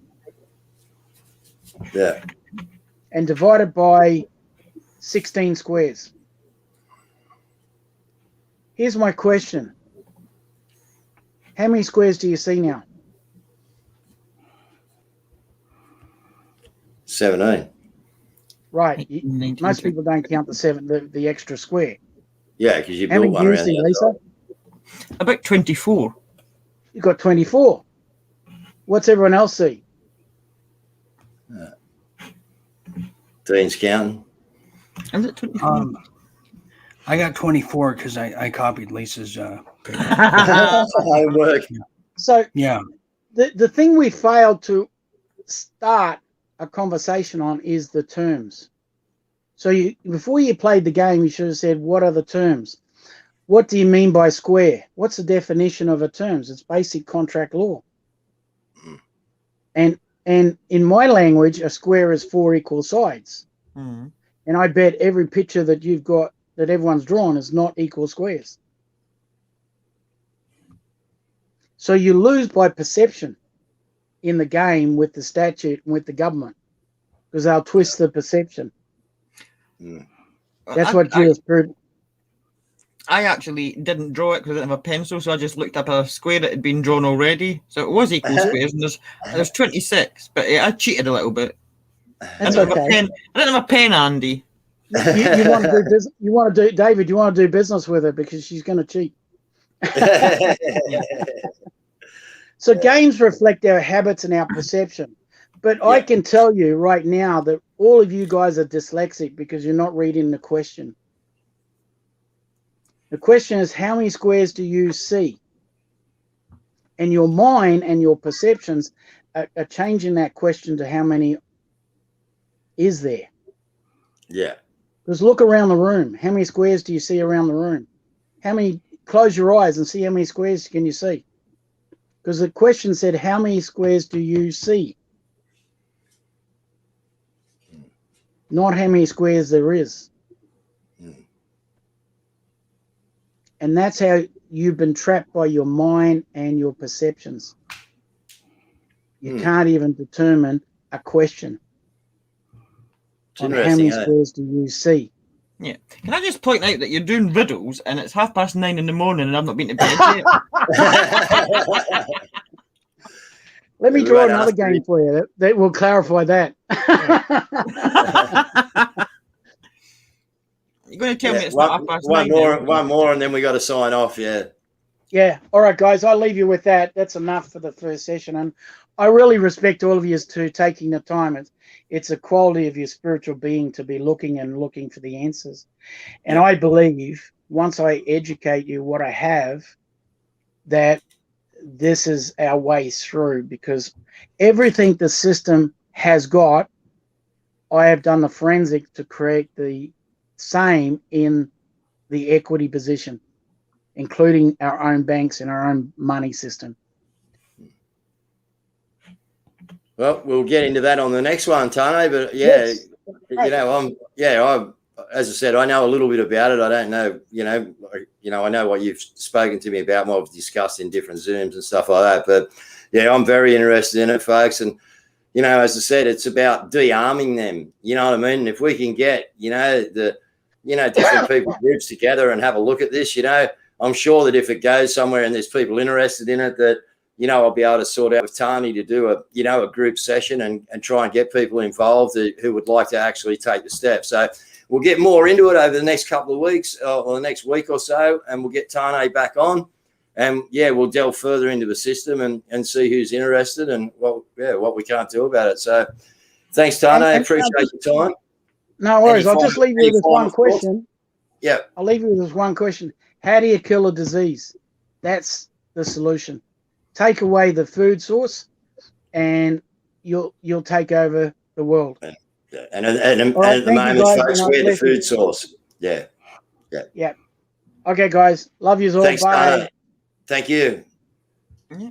Yeah. And divide it by 16 squares. Here's my question. How many squares do you see now? 17. Right. 19, Most people don't count the extra square. Yeah, because you How built many one do you around see, the Lisa? outside. About 24. You've got 24. What's everyone else see? Dean's counting. Is it 24? I got 24 because I copied Lisa's. Homework. So Yeah. the thing we failed to start a conversation on is the terms. So before you played the game, you should have said, what are the terms? What do you mean by square? What's the definition of a terms? It's basic contract law. And in my language, a square is 4 equal sides. And I bet every picture that you've got, that everyone's drawn, is not equal squares. So you lose by perception in the game with the statute and with the government, because they'll twist the perception. That's what jurisprudence. I actually didn't draw it because I didn't have a pencil, so I just looked up a square that had been drawn already. So it was equal squares, and there's 26. But yeah, I cheated a little bit. That's I okay. didn't have a pen, Andy. You want to do business? You want to do, David? You want to do business with her because she's going to cheat. So games reflect our habits and our perception. But I can tell you right now that all of you guys are dyslexic because you're not reading the question. The question is, how many squares do you see? And your mind and your perceptions are changing that question to how many is there? Yeah. Because look around the room. How many squares do you see around the room? How many? Close your eyes and see how many squares can you see. Because the question said, how many squares do you see? Not how many squares there is. And that's how you've been trapped by your mind and your perceptions. You can't even determine a question on how many squares do you see. Yeah. Can I just point out that you're doing riddles and it's 9:30 in the morning and I've not been to bed yet? Let me draw another game for you that will clarify that. You're going to tell me it's not 9:30. One more, and then we got to sign off. Yeah. Yeah. All right, guys. I'll leave you with that. That's enough for the first session, and I really respect all of you to taking the time. It's a quality of your spiritual being to be looking for the answers. And I believe once I educate you what I have, that this is our way through, because everything the system has got, I have done the forensic to create the same in the equity position, including our own banks and our own money system. Well, we'll get into that on the next one, Tane. But Yes. As I said, I know a little bit about it. I don't know, I know what you've spoken to me about, what we've discussed in different Zooms and stuff like that. But yeah, I'm very interested in it, folks. And, as I said, it's about de-arming them. You know what I mean? And if we can get, different people groups together and have a look at this, I'm sure that if it goes somewhere and there's people interested in it, that, I'll be able to sort out with Tani to do a group session and try and get people involved who would like to actually take the step. So we'll get more into it over the next couple of weeks or the next week or so, and we'll get Tane back on. And, we'll delve further into the system and see who's interested and, what we can't do about it. So thanks, Tane. I appreciate your time. No worries. I'll just leave you with this one question. Yeah. I'll leave you with this one question. How do you kill a disease? That's the solution. Take away the food source and you'll take over the world. And at the moment, folks, we're the food source. Yeah. Yeah. Okay, guys. Love you all. Thanks, Bye. Dana. Thank you. Yeah.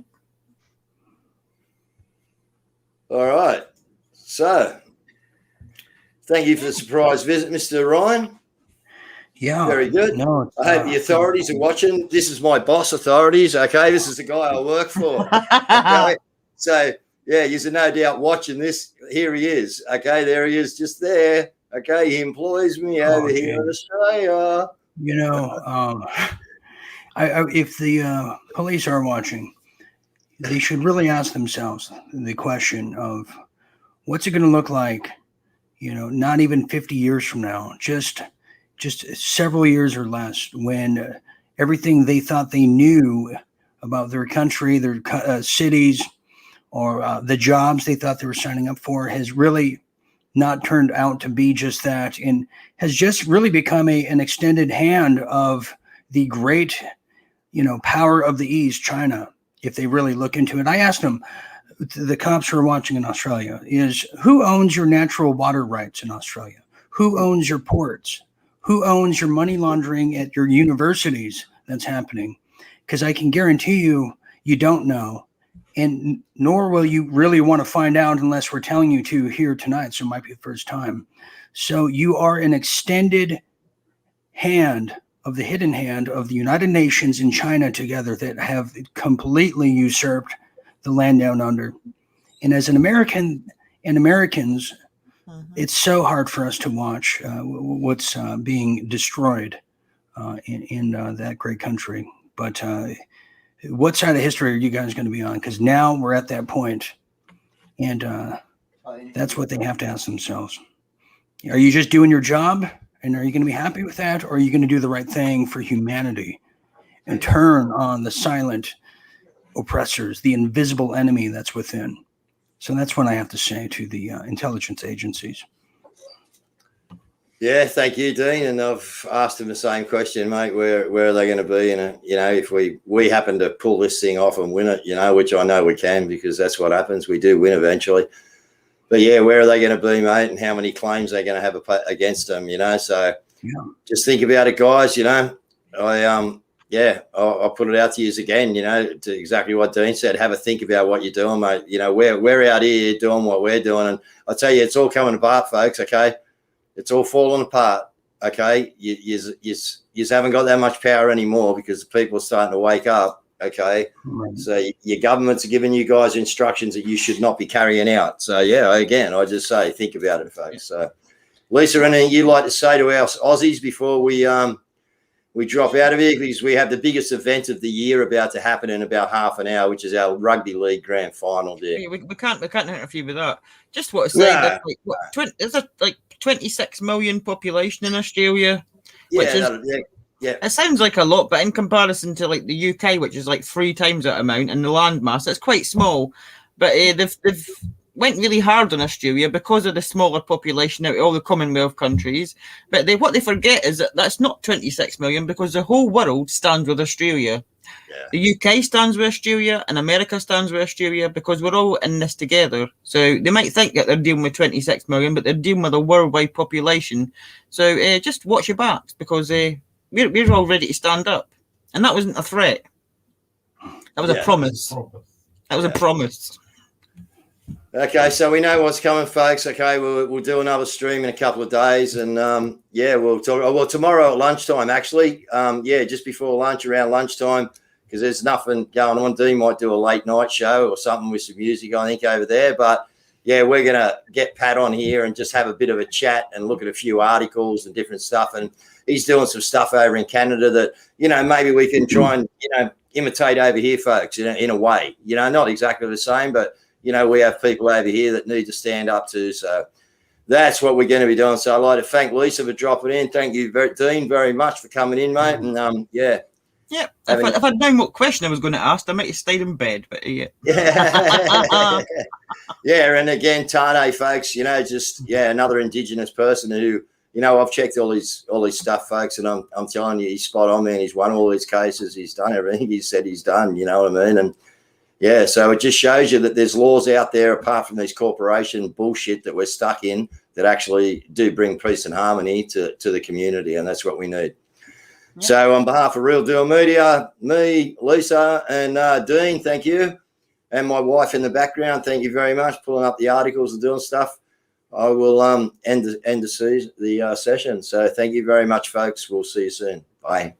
All right. So, thank you for the surprise visit, Mr. Ryan. Yeah. Very good. No. I hope the authorities are watching. This is my boss, authorities. Okay, this is the guy I work for. Okay, so yeah, you're no doubt watching this. Here he is. Okay, there he is, just there. Okay, he employs me over here in Australia. You know, if the police are watching, they should really ask themselves the question of what's it going to look like, you know, not even 50 years from now, just several years or less, when everything they thought they knew about their country, their cities, or the jobs they thought they were signing up for has really not turned out to be just that, and has just really become an extended hand of the great, you know, power of the East, China. If they really look into it, I asked them, the cops who are watching in Australia, is who owns your natural water rights in Australia? Who owns your ports? Who owns your money laundering at your universities that's happening? Because I can guarantee you, you don't know. And nor will you really want to find out unless we're telling you to here tonight. So it might be the first time. So you are an extended hand of the hidden hand of the United Nations and China together that have completely usurped the land down under. And as an American and Americans, it's so hard for us to watch what's being destroyed in that great country. But what side of history are you guys going to be on? Because now we're at that point, and that's what they have to ask themselves. Are you just doing your job, and are you going to be happy with that, or are you going to do the right thing for humanity and turn on the silent oppressors, the invisible enemy that's within? So that's what I have to say to the intelligence agencies. Yeah, thank you, Dean. And I've asked him the same question, mate. Where are they going to be? And you know, if we happen to pull this thing off and win it, you know, which I know we can, because that's what happens. We do win eventually. But yeah, where are they going to be, mate? And how many claims they're going to have against them? You know, so just think about it, guys. You know, I'll put it out to you again. You know, to exactly what Dean said. Have a think about what you're doing, mate. You know, we're out here doing what we're doing, and I tell you, it's all coming apart, folks. Okay. It's all falling apart, okay? You haven't got that much power anymore because people are starting to wake up, okay? Right. So your governments are giving you guys instructions that you should not be carrying out. So, yeah, again, I just say think about it, folks. So, Lisa, anything you'd like to say to our Aussies before we drop out of here? Because we have the biggest event of the year about to happen in about half an hour, which is our Rugby League Grand Final there. We can't interfere with that. Just want to say that there's a 26 million population in Australia, which is it sounds like a lot, but in comparison to like the UK, which is like 3 times that amount, and the landmass, it's quite small. But they've went really hard on Australia because of the smaller population out of all the Commonwealth countries. But what they forget is that that's not 26 million, because the whole world stands with Australia. Yeah. The UK stands with Australia and America stands with Australia, because we're all in this together. So they might think that they're dealing with 26 million, but they're dealing with a worldwide population. So just watch your backs, because we're all ready to stand up. And that wasn't a threat. That was a promise. That was a promise. Okay, so we know what's coming, folks. Okay, we'll do another stream in a couple of days, and we'll talk. Well, tomorrow at lunchtime, actually. Just before lunch, around lunchtime, because there's nothing going on. Dean might do a late night show or something with some music, I think, over there. But yeah, we're gonna get Pat on here and just have a bit of a chat and look at a few articles and different stuff. And he's doing some stuff over in Canada that, you know, maybe we can try and, you know, imitate over here, folks. In a way, you know, not exactly the same, but you know, we have people over here that need to stand up to. So that's what we're going to be doing. So I'd like to thank Lisa for dropping in. Thank you, Dean, very much for coming in, mate. And Yeah, if I'd known what question I was going to ask, I might have stayed in bed. But yeah. Yeah, and again, Tane, folks, you know, just another Indigenous person who, you know, I've checked all his stuff, folks, and I'm telling you, he's spot on, man. He's won all these cases. He's done everything he said he's done. You know what I mean? And yeah, so it just shows you that there's laws out there apart from these corporation bullshit that we're stuck in that actually do bring peace and harmony to the community, and that's what we need. Yeah. So on behalf of Real Deal Media, me, Lisa, and Dean, thank you. And my wife in the background, thank you very much, pulling up the articles and doing stuff. I will end the session. So thank you very much, folks. We'll see you soon. Bye.